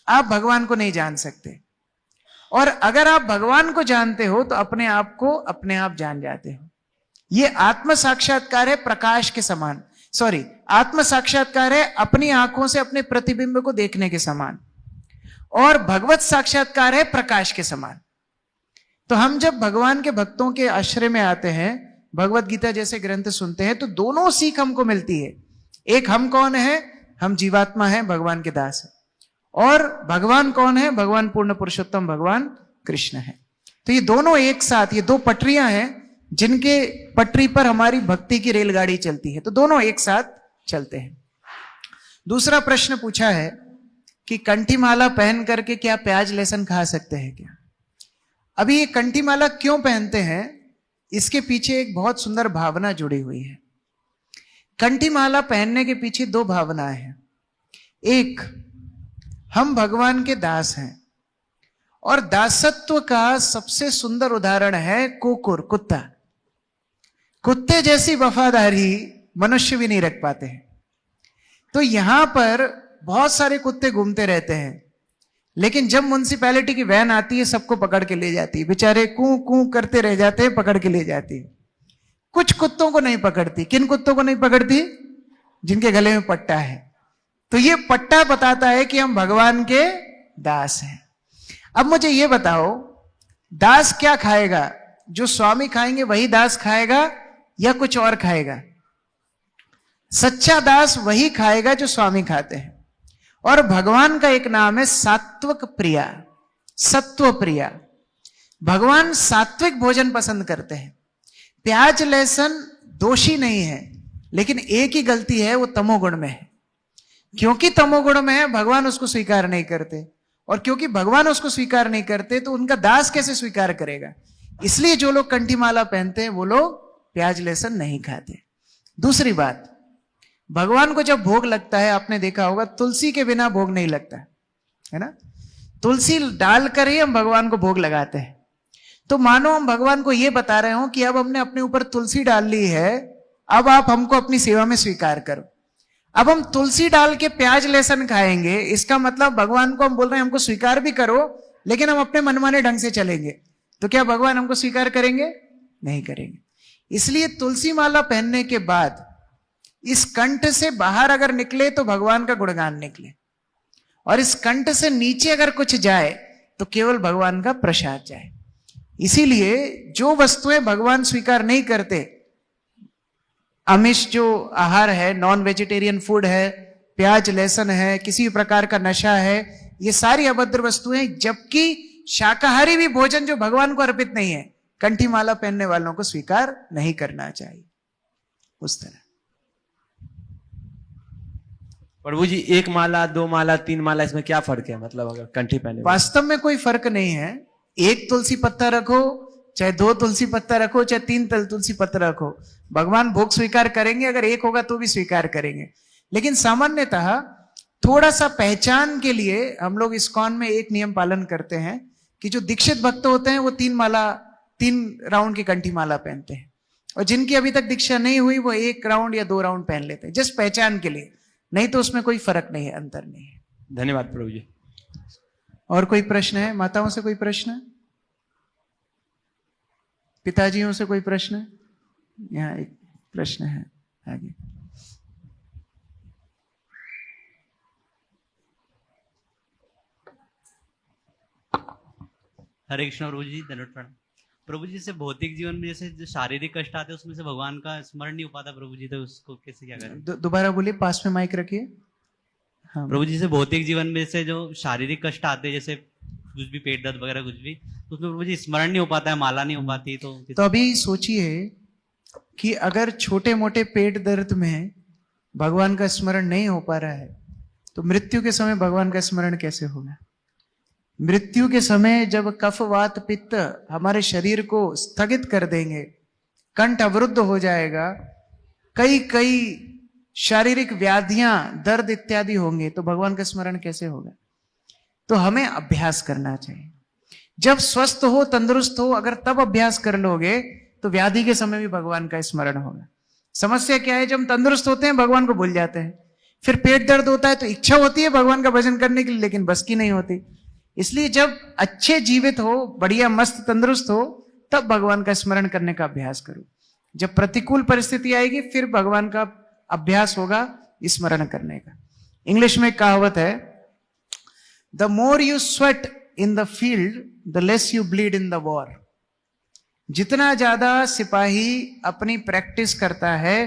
आप भगवान को नहीं जान सकते, और अगर आप भगवान को जानते हो तो अपने आप को अपने आप जान जाते हो। ये आत्म साक्षात्कार है प्रकाश के समान, सॉरी, आत्म साक्षात्कार है अपनी आंखों से अपने प्रतिबिंब को देखने के समान, और भगवत साक्षात्कार है प्रकाश के समान। तो हम जब भगवान के भक्तों के आश्रय में आते हैं, भगवत गीता जैसे ग्रंथ सुनते हैं, तो दोनों सीख हमको मिलती है। एक, हम कौन है, हम जीवात्मा हैं, भगवान के दास हैं, और भगवान कौन है, भगवान पूर्ण पुरुषोत्तम भगवान कृष्ण है। तो ये दोनों एक साथ, ये दो पटरियां हैं जिनके पटरी पर हमारी भक्ति की रेलगाड़ी चलती है, तो दोनों एक साथ चलते हैं। दूसरा प्रश्न पूछा है कि कंठी माला पहन करके क्या प्याज लहसुन खा सकते हैं क्या। अभी ये कंठी माला क्यों पहनते हैं, इसके पीछे एक बहुत सुंदर भावना जुड़ी हुई है। कंठी माला पहनने के पीछे दो भावनाएं हैं। एक, हम भगवान के दास हैं, और दासत्व का सबसे सुंदर उदाहरण है कुकुर, कुत्ता। कुत्ते जैसी वफादारी मनुष्य भी नहीं रख पाते हैं। तो यहां पर बहुत सारे कुत्ते घूमते रहते हैं, लेकिन जब म्युनिसिपैलिटी की वैन आती है सबको पकड़ के ले जाती है, बेचारे कू कू करते रह जाते हैं, पकड़ के ले जाती है। कुछ कुत्तों को नहीं पकड़ती। किन कुत्तों को नहीं पकड़ती? जिनके गले में पट्टा है। तो ये पट्टा बताता है कि हम भगवान के दास हैं। अब मुझे ये बताओ, दास क्या खाएगा? जो स्वामी खाएंगे वही दास खाएगा या कुछ और खाएगा? सच्चा दास वही खाएगा जो स्वामी खाते हैं। और भगवान का एक नाम है सात्विक प्रिया, सत्व प्रिया। भगवान सात्विक भोजन पसंद करते हैं। प्याज लहसुन दोषी नहीं है, लेकिन एक ही गलती है, वो तमोगुण में है। क्योंकि तमोगुण में है, भगवान उसको स्वीकार नहीं करते, और क्योंकि भगवान उसको स्वीकार नहीं करते तो उनका दास कैसे स्वीकार करेगा। इसलिए जो लोग कंठी माला पहनते हैं वो लोग प्याज लहसुन नहीं खाते। दूसरी बात, भगवान को जब भोग लगता है, आपने देखा होगा तुलसी के बिना भोग नहीं लगता है ना। तुलसी डालकर ही हम भगवान को भोग लगाते हैं। तो मानो हम भगवान को यह बता रहे हो कि अब हमने अपने ऊपर तुलसी डाल ली है, अब आप हमको अपनी सेवा में स्वीकार करो। अब हम तुलसी डाल के प्याज लहसुन खाएंगे, इसका मतलब भगवान को हम बोल रहे हैं हमको स्वीकार भी करो, लेकिन हम अपने मनमाने ढंग से चलेंगे। तो क्या भगवान हमको स्वीकार करेंगे? नहीं करेंगे। इसलिए तुलसी माला पहनने के बाद इस कंठ से बाहर अगर निकले तो भगवान का गुणगान निकले, और इस कंठ से नीचे अगर कुछ जाए तो केवल भगवान का प्रसाद जाए। इसीलिए जो वस्तुएं भगवान स्वीकार नहीं करते, आमिष जो आहार है, नॉन वेजिटेरियन फूड है, प्याज लहसुन है, किसी प्रकार का नशा है, ये सारी अभद्र वस्तुएं, जबकि शाकाहारी भी भोजन जो भगवान को अर्पित नहीं है, कंठी माला पहनने वालों को स्वीकार नहीं करना चाहिए। उस तरह प्रभु जी, एक माला, दो माला, तीन माला, इसमें क्या फर्क है? मतलब अगर कंठी पहने, वास्तव में कोई फर्क नहीं है। एक तुलसी पत्ता रखो, चाहे दो तुलसी पत्ता रखो, चाहे तीन तुलसी पत्ता रखो, भगवान भोग स्वीकार करेंगे। अगर एक होगा तो भी स्वीकार करेंगे। लेकिन सामान्यतः थोड़ा सा पहचान के लिए हम लोग इस्कॉन में एक नियम पालन करते हैं कि जो दीक्षित भक्त होते हैं वो 3 राउंड की कंठी माला पहनते हैं, और जिनकी अभी तक दीक्षा नहीं हुई वो 1 राउंड या 2 राउंड पहन लेते हैं, जस्ट पहचान के लिए। नहीं तो उसमें कोई फर्क नहीं है, अंतर नहीं है। धन्यवाद प्रभु जी। और कोई प्रश्न है? माताओं से कोई प्रश्न है? पिताजियों से कोई प्रश्न है? यहाँ एक प्रश्न है आगे। हरे कृष्ण प्रभु जी, धन्यवाद प्रणाम। प्रभु जी, जैसे भौतिक जीवन में जैसे जो शारीरिक कष्ट आते हैं उसमें से भगवान का स्मरण नहीं हो पाता प्रभु जी, तो उसको कैसे क्या करें? दोबारा बोलिए, पास में माइक रखिए। हाँ। प्रभु जी जैसे भौतिक जीवन में जैसे जो शारीरिक कष्ट आते हैं, जैसे कुछ भी पेट दर्द वगैरह कुछ भी, तो उसमें प्रभु जी स्मरण नहीं हो पाता है, माला नहीं हो पाती, तो अभी सोचिए कि अगर छोटे मोटे पेट दर्द में भगवान का स्मरण नहीं हो पा रहा है, तो मृत्यु के समय भगवान का स्मरण कैसे होगा? मृत्यु के समय जब कफ वात पित्त हमारे शरीर को स्थगित कर देंगे, कंठ अवरुद्ध हो जाएगा, कई कई शारीरिक व्याधियां दर्द इत्यादि होंगे, तो भगवान का स्मरण कैसे होगा? तो हमें अभ्यास करना चाहिए। जब स्वस्थ हो, तंदुरुस्त हो, अगर तब अभ्यास कर लोगे तो व्याधि के समय भी भगवान का स्मरण होगा। समस्या क्या है, जब हम तंदुरुस्त होते हैं भगवान को भूल जाते हैं, फिर पेट दर्द होता है तो इच्छा होती है भगवान का भजन करने की, लेकिन बस की नहीं होती। इसलिए जब अच्छे जीवित हो, बढ़िया मस्त तंदुरुस्त हो, तब भगवान का स्मरण करने का अभ्यास करो। जब प्रतिकूल परिस्थिति आएगी फिर भगवान का अभ्यास होगा स्मरण करने का। इंग्लिश में कहावत है, the more you sweat in the field the less you bleed in the war. जितना ज्यादा सिपाही अपनी प्रैक्टिस करता है,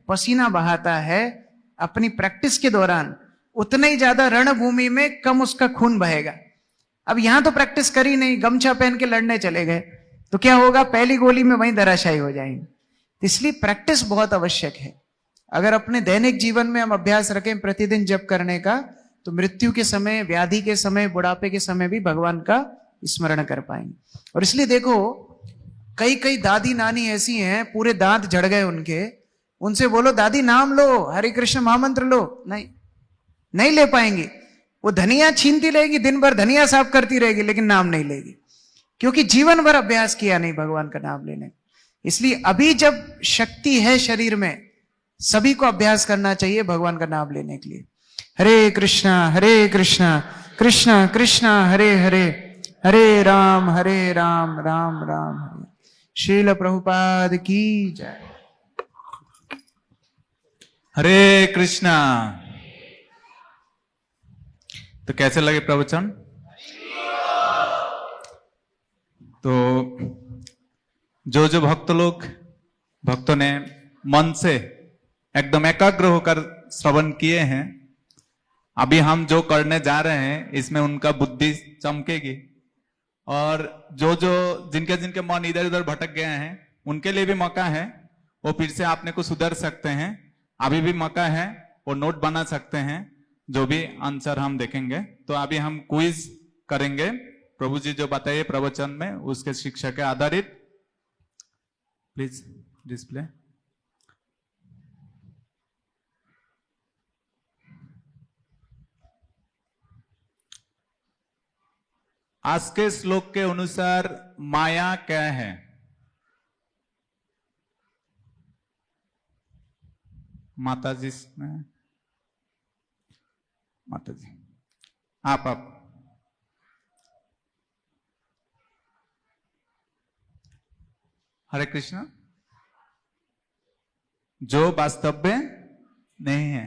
पसीना बहाता है अपनी प्रैक्टिस के दौरान, उतना ही ज्यादा रणभूमि में कम उसका खून बहेगा। अब यहां तो प्रैक्टिस करी नहीं, गमछा पहन के लड़ने चले गए, तो क्या होगा, पहली गोली में वहीं धराशायी हो जाएंगे। इसलिए प्रैक्टिस बहुत आवश्यक है। अगर अपने दैनिक जीवन में हम अभ्यास रखें प्रतिदिन जप करने का, तो मृत्यु के समय, व्याधि के समय, बुढ़ापे के समय भी भगवान का स्मरण कर पाएंगे। और इसलिए देखो, कई कई दादी नानी ऐसी हैं, पूरे दांत झड़ गए उनके, उनसे बोलो दादी नाम लो, हरे कृष्ण महामंत्र लो, नहीं ले पाएंगी। वो धनिया छीनती रहेगी, दिन भर धनिया साफ करती रहेगी, लेकिन नाम नहीं लेगी, क्योंकि जीवन भर अभ्यास किया नहीं भगवान का नाम लेने। इसलिए अभी जब शक्ति है शरीर में, सभी को अभ्यास करना चाहिए भगवान का नाम लेने के लिए। हरे कृष्णा कृष्णा कृष्णा हरे हरे, हरे राम राम राम हरे। श्रील प्रभुपाद की जय। हरे कृष्णा। तो कैसे लगे प्रवचन? तो जो भक्तों ने मन से एकदम एकाग्र होकर श्रवण किए हैं, अभी हम जो करने जा रहे हैं इसमें उनका बुद्धि चमकेगी, और जिनके मन इधर उधर भटक गए हैं उनके लिए भी मौका है, वो फिर से अपने को सुधर सकते हैं। अभी भी मौका है, वो नोट बना सकते हैं जो भी आंसर हम देखेंगे। तो अभी हम क्विज करेंगे, प्रभु जी जो बताइए प्रवचन में उसके शिक्षा के आधारित। Please display. आज के श्लोक के अनुसार माया क्या है? माता जी आप हरे कृष्ण। जो वास्तव में नहीं है।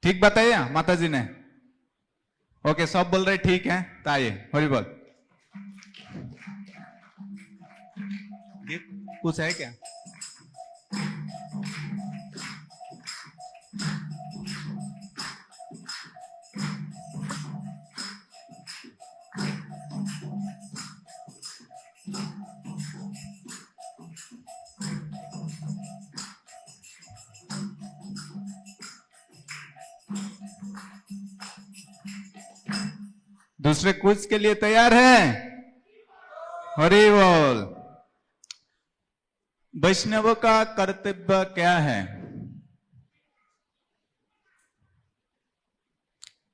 ठीक बताइए माता जी ने। ओके, सब बोल रहे ठीक है, तो आइए हरि बोल। कुछ है क्या? दूसरे क्विज के लिए तैयार है? हरि बोल। वैष्णव का कर्तव्य क्या है?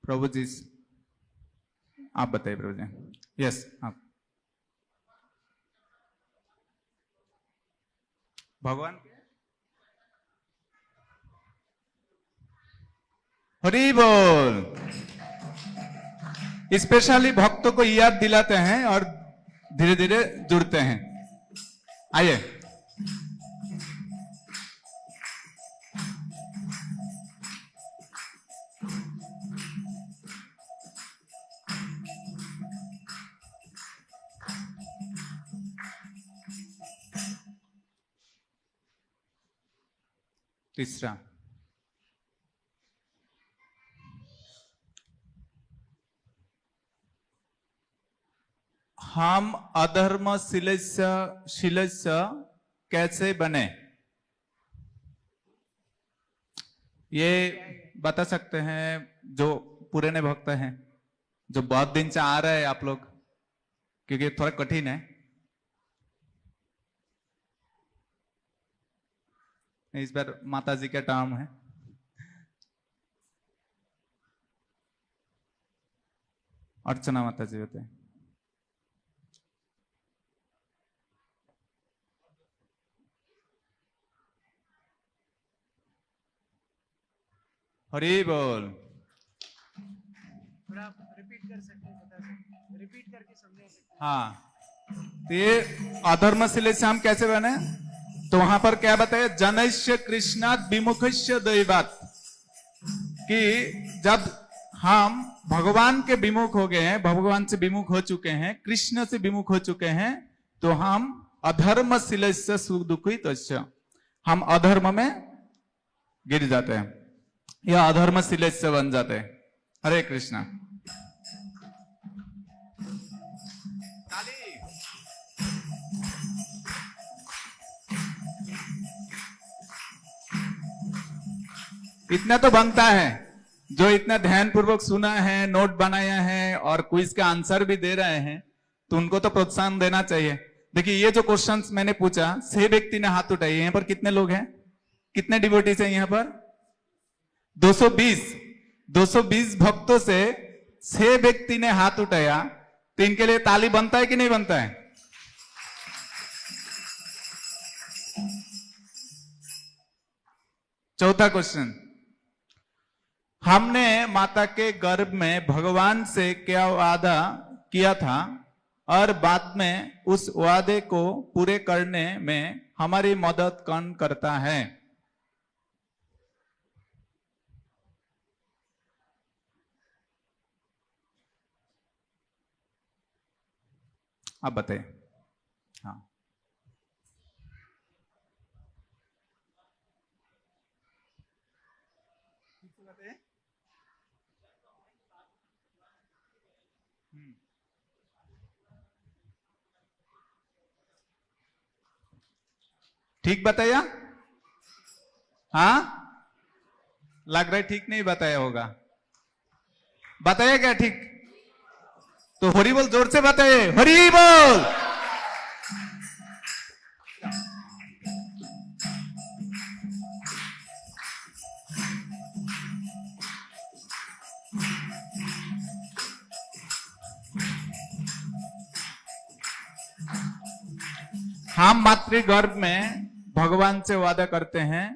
प्रभु जी आप बताइए। प्रभु जी। यस, आप। भगवान हरि बोल। स्पेशली भक्तों को याद दिलाते हैं और धीरे धीरे जुड़ते हैं। आइए। तीसरा हम अधर्मशीलस्य कैसे बने, ये बता सकते हैं जो पुराने भक्त हैं, जो बहुत दिन से आ रहे हैं आप लोग, क्योंकि थोड़ा कठिन है। इस बार माता जी का टर्म है। अर्चना माता जी होते हैं। हरि बोल। रिपीट कर सकते हैं, बता सकते, रिपीट करके समझा सकते। हाँ, तो ये अधर्मशील से हम कैसे बने, तो वहां पर क्या बताया, जनैश्य कृष्णात् विमुखस्य दैवात्, कि जब हम भगवान के विमुख हो गए हैं, भगवान से विमुख हो चुके हैं, कृष्ण से विमुख हो चुके हैं, तो हम अधर्मशील से सुदुखित, हम अधर्म में गिर जाते हैं या अधर्मशील से बन जाते हैं। हरे कृष्णा। इतना तो बनता है, जो इतना ध्यान पूर्वक सुना है, नोट बनाया है और क्विज का आंसर भी दे रहे हैं, तो उनको तो प्रोत्साहन देना चाहिए। देखिए, ये जो क्वेश्चंस मैंने पूछा, 6 व्यक्ति ने हाथ उठाए। यहाँ पर कितने लोग हैं, कितने डिवोटीज हैं यहाँ पर? 220 भक्तों से 6 व्यक्ति ने हाथ उठाया, तो इनके लिए ताली बनता है कि नहीं बनता है? चौथा क्वेश्चन, हमने माता के गर्भ में भगवान से क्या वादा किया था और बाद में उस वादे को पूरे करने में हमारी मदद कौन करता है? आप बताइए। हाँ, ठीक बताया? हाँ, लग रहा है ठीक नहीं बताया होगा। बताया क्या ठीक? तो हरि बोल जोर से बताइए, हरि बोल। हम मातृगर्भ में भगवान से वादा करते हैं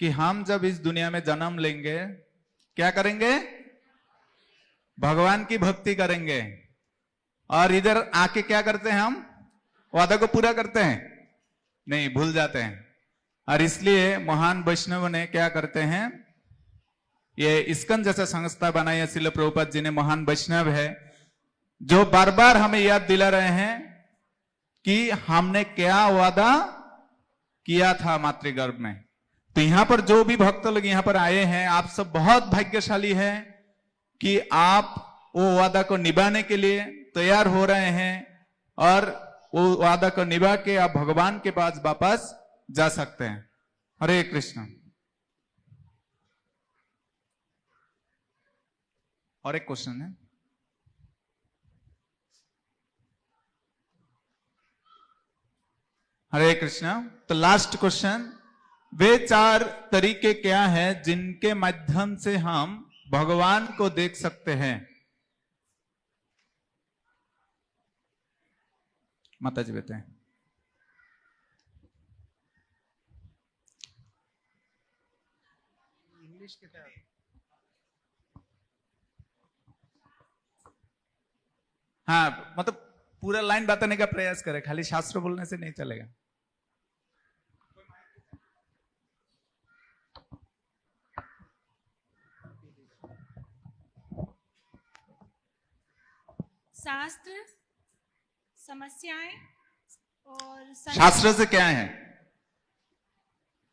कि हम जब इस दुनिया में जन्म लेंगे, क्या करेंगे? भगवान की भक्ति करेंगे। और इधर आके क्या करते हैं? हम वादा को पूरा करते हैं? नहीं, भूल जाते हैं। और इसलिए महान वैष्णव ने क्या करते हैं, ये इस्कन जैसा संस्था बनाई है, श्रील प्रभुपाद जी ने, महान वैष्णव है, जो बार बार हमें याद दिला रहे हैं कि हमने क्या वादा किया था मातृगर्भ में। तो यहां पर जो भी भक्त लोग यहां पर आए हैं, आप सब बहुत भाग्यशाली हैं कि आप वो वादा को निभाने के लिए तैयार हो रहे हैं और वो वादा को निभा के आप भगवान के पास वापस जा सकते हैं। हरे कृष्ण। और एक क्वेश्चन है, हरे कृष्णा। तो लास्ट क्वेश्चन, वे 4 तरीके क्या हैं जिनके माध्यम से हम भगवान को देख सकते हैं? माता जी बताएं। इंग्लिश किताब। हाँ, मतलब पूरा लाइन बताने का प्रयास करें, खाली शास्त्र बोलने से नहीं चलेगा। शास्त्र, समस्याएं और शास्त्र से क्या है?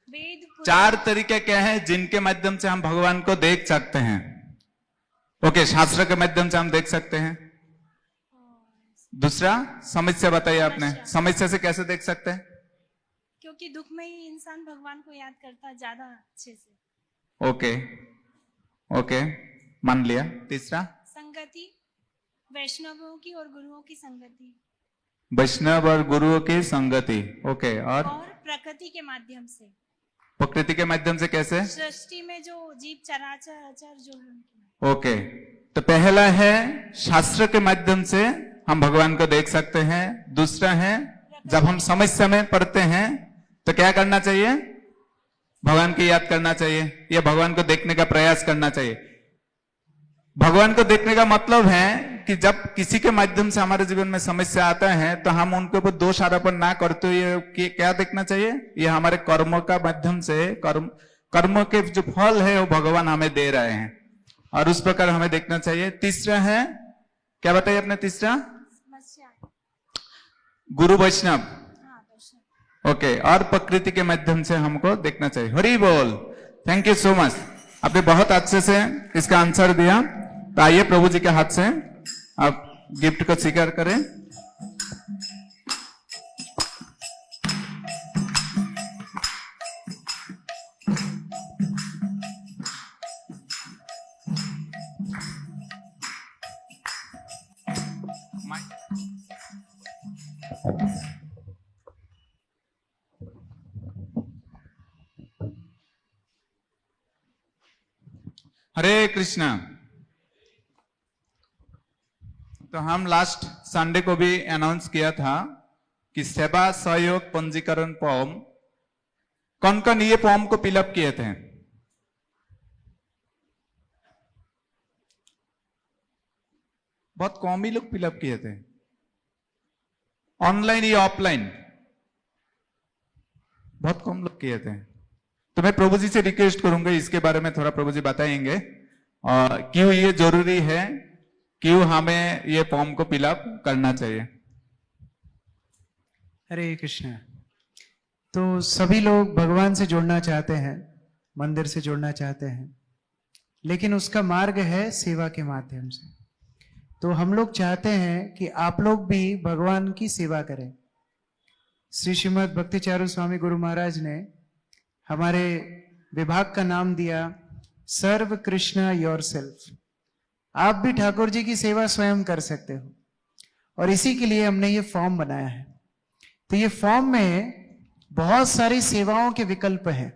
वेद, 4 तरीके क्या हैं जिनके माध्यम से हम भगवान को देख सकते हैं? ओके, शास्त्र के माध्यम से हम देख सकते हैं, दूसरा समस्या बताइए आपने, समस्या से कैसे देख सकते हैं? क्योंकि दुख में ही इंसान भगवान को याद करता है ज्यादा अच्छे से। ओके ओके, मान लिया। तीसरा संगति, वैष्णवों की और गुरुओं की संगति, वैष्णव और गुरुओं की संगति। ओके, और प्रकृति के माध्यम से, प्रकृति के माध्यम से कैसे? सृष्टि में जो जीव चराचर अचर जो है उनकी। ओके, तो पहला है शास्त्र के माध्यम से हम भगवान को देख सकते हैं। दूसरा है जब हम समस्या में पड़ते हैं तो क्या करना चाहिए? भगवान की याद करना चाहिए या भगवान को देखने का प्रयास करना चाहिए। भगवान को देखने का मतलब है कि जब किसी के माध्यम से हमारे जीवन में समस्या आता है तो हम उनके ऊपर दोष आरोपण ना करते हुए क्या देखना चाहिए? ये हमारे कर्मों का माध्यम से कर्म के जो फल है वो भगवान हमें दे रहे हैं और उस प्रकार हमें देखना चाहिए। तीसरा है, क्या बताइए आपने? तीसरा गुरु वैष्णव। ओके, और प्रकृति के माध्यम से हमको देखना चाहिए। हरि बोल। थैंक यू सो मच, आपने बहुत अच्छे से इसका आंसर दिया। तो आइए प्रभु जी के हाथ से आप गिफ्ट को स्वीकार करें। हरे कृष्णा। तो हम लास्ट संडे को भी अनाउंस किया था कि सेवा सहयोग पंजीकरण फॉर्म कौन कौन ये फॉर्म को फिलअप किए थे? बहुत कम ही लोग फिलअप किए थे। ऑनलाइन या ऑफलाइन? बहुत कम लोग किए थे। तो मैं प्रभु जी से रिक्वेस्ट करूंगा इसके बारे में थोड़ा प्रभु जी बताएंगे और क्यों ये जरूरी है, क्यों हमें ये फॉर्म को फिलअप करना चाहिए। हरे कृष्ण। तो सभी लोग भगवान से जुड़ना चाहते हैं, मंदिर से जुड़ना चाहते हैं, लेकिन उसका मार्ग है सेवा के माध्यम से। तो हम लोग चाहते हैं कि आप लोग भी भगवान की सेवा करें। श्री श्रीमद् भक्ति चारू स्वामी गुरु महाराज ने हमारे विभाग का नाम दिया सर्व कृष्णा योर सेल्फ। आप भी ठाकुर जी की सेवा स्वयं कर सकते हो और इसी के लिए हमने ये फॉर्म बनाया है। तो ये फॉर्म में बहुत सारी सेवाओं के विकल्प हैं।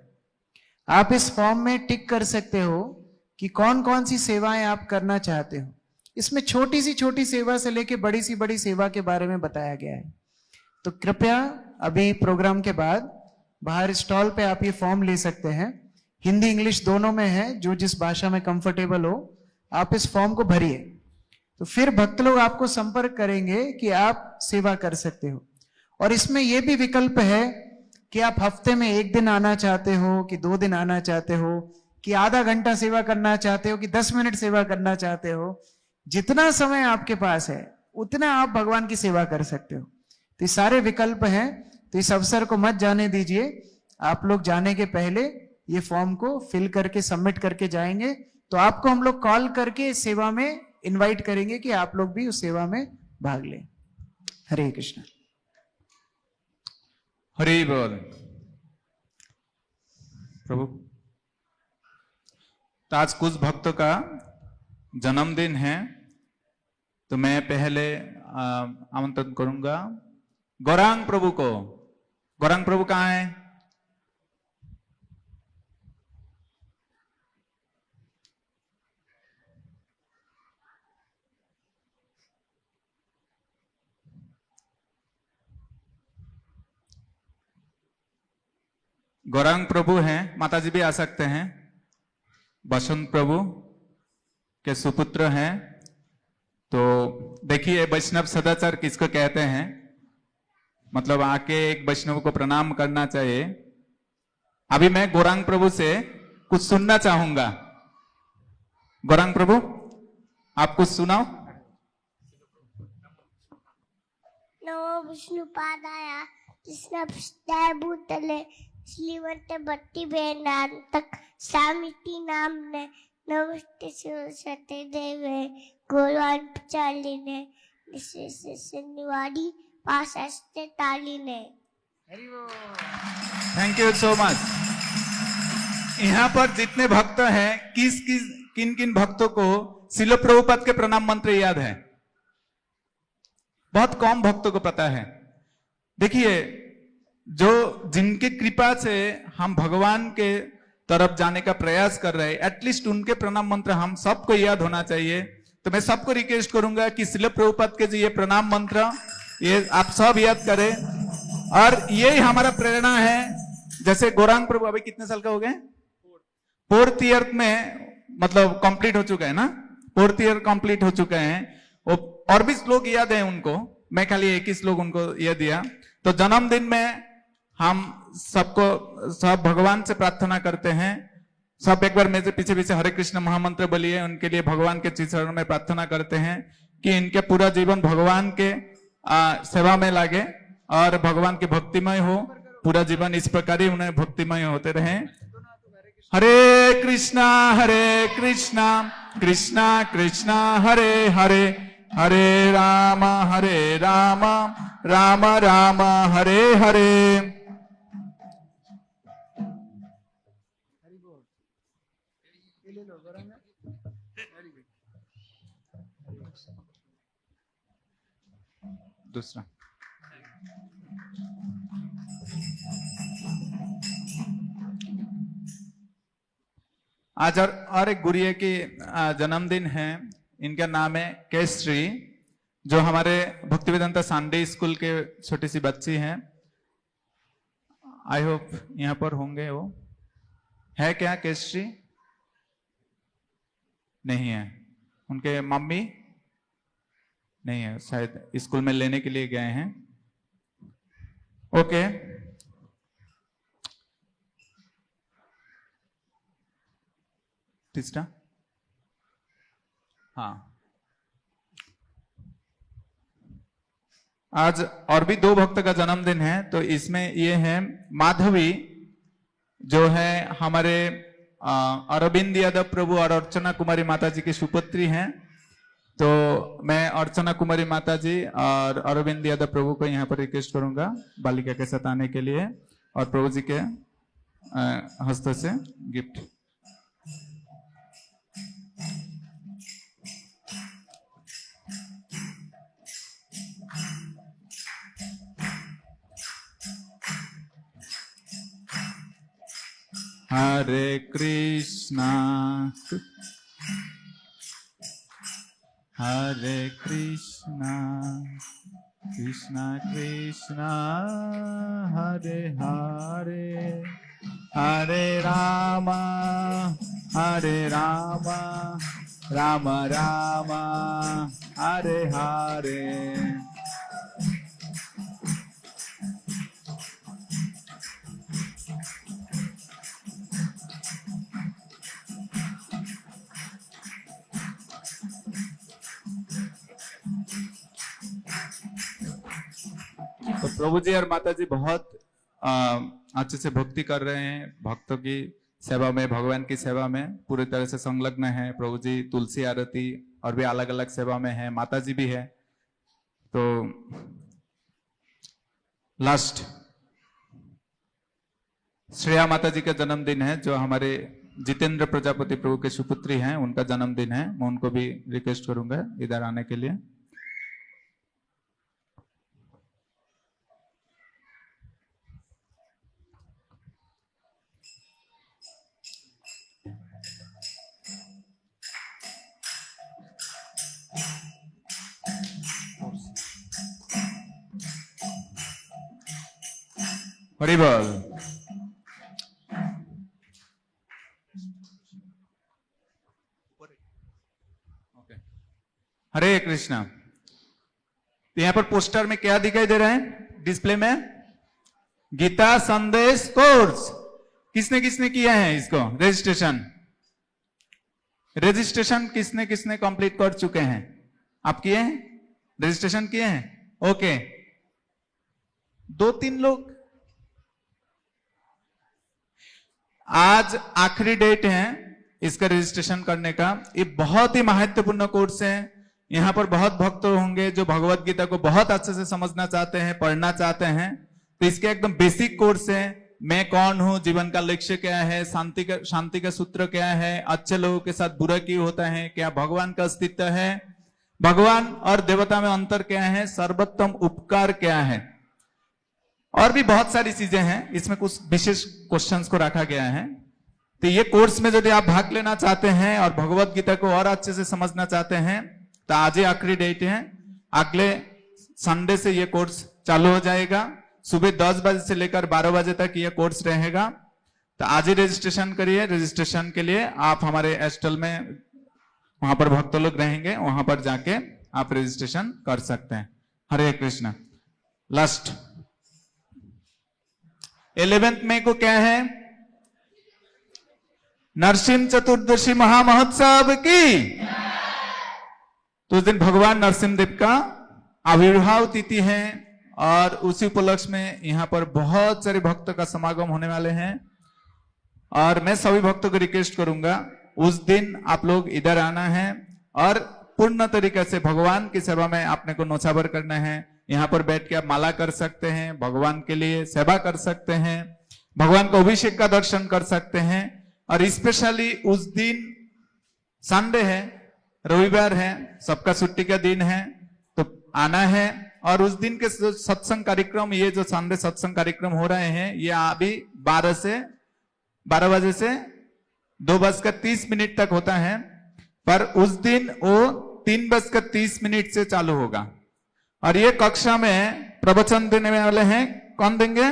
आप इस फॉर्म में टिक कर सकते हो कि कौन कौन सी सेवाएं आप करना चाहते हो। इसमें छोटी सी सेवा से लेके बड़ी सी बड़ी सेवा के बारे में बताया गया है। तो कृपया अभी प्रोग्राम के बाद बाहर स्टॉल पे आप ये फॉर्म ले सकते हैं। हिंदी इंग्लिश दोनों में है, जो जिस भाषा में कंफर्टेबल हो आप इस फॉर्म को भरिए। तो फिर भक्त लोग आपको संपर्क करेंगे कि आप सेवा कर सकते हो। और इसमें यह भी विकल्प है कि आप हफ्ते में 1 दिन आना चाहते हो, कि 2 दिन आना चाहते हो, कि आधा घंटा सेवा करना चाहते हो, कि 10 मिनट सेवा करना चाहते हो। जितना समय आपके पास है उतना आप भगवान की सेवा कर सकते हो। तो ये सारे विकल्प हैं। तो इस अवसर को मत जाने दीजिए। आप लोग जाने के पहले ये फॉर्म को फिल करके सबमिट करके जाएंगे तो आपको हम लोग कॉल करके सेवा में इनवाइट करेंगे कि आप लोग भी उस सेवा में भाग लें। हरे कृष्ण। हरि बोल। प्रभु, तो आज कुछ भक्तों का जन्मदिन है, तो मैं पहले आमंत्रण करूंगा गौरांग प्रभु को। गौरांग प्रभु कहाँ है? गौरांग प्रभु हैं, माताजी भी आ सकते हैं। बसंत प्रभु के सुपुत्र हैं। तो देखिए वैष्णव सदाचार किसको कहते हैं, मतलब आके एक वैष्णव को प्रणाम करना चाहिए। अभी मैं गौरांग प्रभु से कुछ सुनना चाहूंगा। गौरांग प्रभु, आप कुछ सुनाओ। नमो विष्णुपादाय कृष्णपृष्ठाय भूतले श्रीमते भक्ति वेदांतक स्वामिति नामने नमस्ते सरस्वती देवे गौरवाण प्रचालिने निवाड़ी पास अस्ते ताली ने। Thank you so much. यहाँ पर जितने भक्त हैं, किन किन भक्तों को शिल प्रभुपाद के प्रणाम मंत्र याद है? बहुत कम भक्तों को पता है। देखिए, जो जिनके कृपा से हम भगवान के तरफ जाने का प्रयास कर रहे हैं, एटलीस्ट उनके प्रणाम मंत्र हम सबको याद होना चाहिए। तो मैं सबको रिक्वेस्ट करूंगा कि शिल प्रभुपाद के जो ये प्रणाम मंत्र, ये आप सब याद करें, और यही हमारा प्रेरणा है। जैसे गौरांग प्रभु अभी कितने साल का हो गए? 4th ईयर में, मतलब कंप्लीट हो चुका है ना, 4th ईयर कंप्लीट हो चुके हैं। और भी श्लोक याद है उनको, मैं खाली एक ही श्लोक उनको ये दिया। तो जन्मदिन में हम सब भगवान से प्रार्थना करते हैं। सब एक बार मेरे पीछे पीछे हरे कृष्ण महामंत्र बोलिए, उनके लिए भगवान के चरणों में प्रार्थना करते हैं कि इनके पूरा जीवन भगवान के सेवा में लागे और भगवान के भक्तिमय हो, पूरा जीवन इस प्रकार ही उन्हें भक्तिमय होते रहे। हरे कृष्णा कृष्णा कृष्णा हरे हरे, हरे राम राम राम हरे हरे। दूसरा आज और एक गुड़िया की जन्मदिन है। इनका नाम है केसरी, जो हमारे भक्तिवेदांता संडे स्कूल के छोटी सी बच्ची हैं। आई होप यहाँ पर होंगे। वो है क्या केसरी? नहीं है। उनके मम्मी नहीं है, शायद स्कूल में लेने के लिए गए हैं। ओके, तीसरा, हाँ, आज और भी 2 भक्त का जन्मदिन है। तो इसमें ये है माधवी, जो है हमारे अरविंद यादव प्रभु और अर्चना कुमारी माता जी की सुपुत्री हैं। तो मैं अर्चना कुमारी माता जी और अरविंद यादव प्रभु को यहाँ पर रिक्वेस्ट करूंगा बालिका के साथ आने के लिए, और प्रभु जी के हस्त से गिफ्ट। हरे कृष्णा हरे कृष्णा कृष्णा कृष्णा हरे हरे, हरे राम राम राम हरे हरे। तो प्रभु जी और माता जी बहुत अच्छे से भक्ति कर रहे हैं। भक्तों की सेवा में, भगवान की सेवा में पूरी तरह से संलग्न है। प्रभु जी तुलसी आरती और भी अलग अलग सेवा में है, माता जी भी है। तो लास्ट श्रेया माता जी का जन्मदिन है, जो हमारे जितेंद्र प्रजापति प्रभु के सुपुत्री हैं, उनका जन्मदिन है। मैं उनको भी रिक्वेस्ट करूंगा इधर आने के लिए। हरि बोल। हरे कृष्णा। तो यहाँ पर पोस्टर में क्या दिखाई दे रहा है डिस्प्ले में? गीता संदेश कोर्स। किसने किसने किया है इसको रजिस्ट्रेशन? रजिस्ट्रेशन किसने किसने कंप्लीट कर चुके हैं? आप किए हैं? रजिस्ट्रेशन किए हैं? ओके, 2-3 लोग। आज आखिरी डेट है इसका रजिस्ट्रेशन करने का। ये बहुत ही महत्वपूर्ण कोर्स है। यहाँ पर बहुत भक्त होंगे जो भगवत गीता को बहुत अच्छे से समझना चाहते हैं, पढ़ना चाहते हैं। तो इसके एकदम बेसिक कोर्स है, मैं कौन हूं, जीवन का लक्ष्य क्या है, शांति का सूत्र क्या है, अच्छे लोगों के साथ बुरा क्यों होता है, क्या भगवान का अस्तित्व है, भगवान और देवता में अंतर क्या है, सर्वोत्तम उपकार क्या है, और भी बहुत सारी चीजें हैं। इसमें कुछ विशेष क्वेश्चंस को रखा गया है। तो ये कोर्स में यदि आप भाग लेना चाहते हैं और भगवत गीता को और अच्छे से समझना चाहते हैं तो आज ही आखिरी डेट है, अगले संडे से ये कोर्स चालू हो जाएगा। सुबह 10 बजे से लेकर 12 बजे तक ये कोर्स रहेगा। तो आज ही रजिस्ट्रेशन करिए। रजिस्ट्रेशन के लिए आप हमारे एस्टल में, वहां पर भक्त लोग रहेंगे, वहां पर जाके आप रजिस्ट्रेशन कर सकते हैं। हरे कृष्णा। लास्ट 11 मई को क्या है? नरसिंह चतुर्दशी महामहोत्सव की। तो उस दिन भगवान नरसिंह देव का आविर्भाव तिथि है और उसी उपलक्ष्य में यहाँ पर बहुत सारे भक्तों का समागम होने वाले हैं। और मैं सभी भक्तों को रिक्वेस्ट करूंगा उस दिन आप लोग इधर आना है और पूर्ण तरीके से भगवान की सेवा में आपने को नौछावर करना है। यहाँ पर बैठ के आप माला कर सकते हैं, भगवान के लिए सेवा कर सकते हैं, भगवान का अभिषेक का दर्शन कर सकते हैं। और स्पेशली उस दिन संडे है, रविवार है, सबका छुट्टी का दिन है, तो आना है। और उस दिन के सत्संग कार्यक्रम, ये जो संडे सत्संग कार्यक्रम हो रहे हैं, ये अभी 12 बजे से 2:30 तक होता है। पर उस दिन वो 3:30 से चालू होगा। और ये कक्षा में प्रवचन देने वाले हैं, कौन देंगे?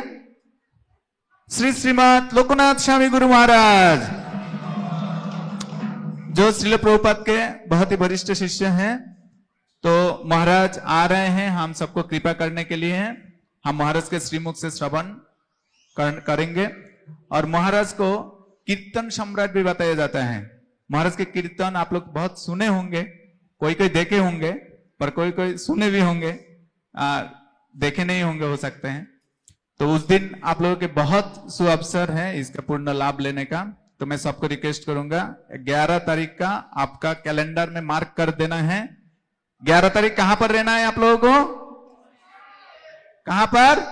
श्री श्रीमद लोकनाथ स्वामी गुरु महाराज, जो श्रील प्रभुपाद के बहुत ही वरिष्ठ शिष्य हैं। तो महाराज आ रहे हैं हम सबको कृपा करने के लिए। हम महाराज के श्रीमुख से श्रवण करेंगे। और महाराज को कीर्तन सम्राट भी बताया जाता है। महाराज के कीर्तन आप लोग बहुत सुने होंगे, कोई कोई देखे होंगे, पर कोई कोई सुने भी होंगे, देखे नहीं होंगे हो सकते हैं। तो उस दिन आप लोगों के बहुत सुअवसर है इसका पूर्ण लाभ लेने का। तो मैं सबको रिक्वेस्ट करूंगा 11 तारीख का आपका कैलेंडर में मार्क कर देना है। 11 तारीख कहां पर रहना है आप लोगों को? कहां पर?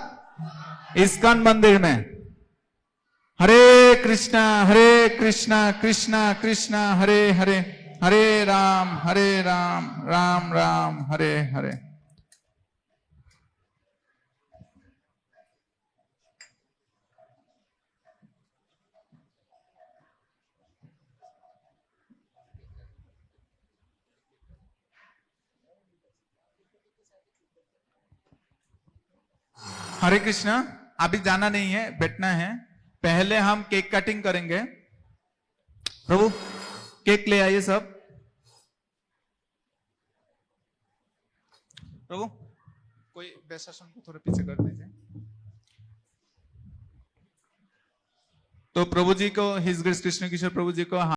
इस्कॉन मंदिर में। हरे कृष्णा कृष्णा कृष्णा हरे हरे, हरे राम राम राम हरे हरे। हरे कृष्णा। अभी जाना नहीं है, बैठना है। पहले हम केक कटिंग करेंगे। प्रभु केक ले आइए सब। प्रभु कोई वैशासन को थोड़ा पीछे कर दीजिए। तो प्रभु जी को, हिज ग्रेस कृष्ण किशोर प्रभु जी को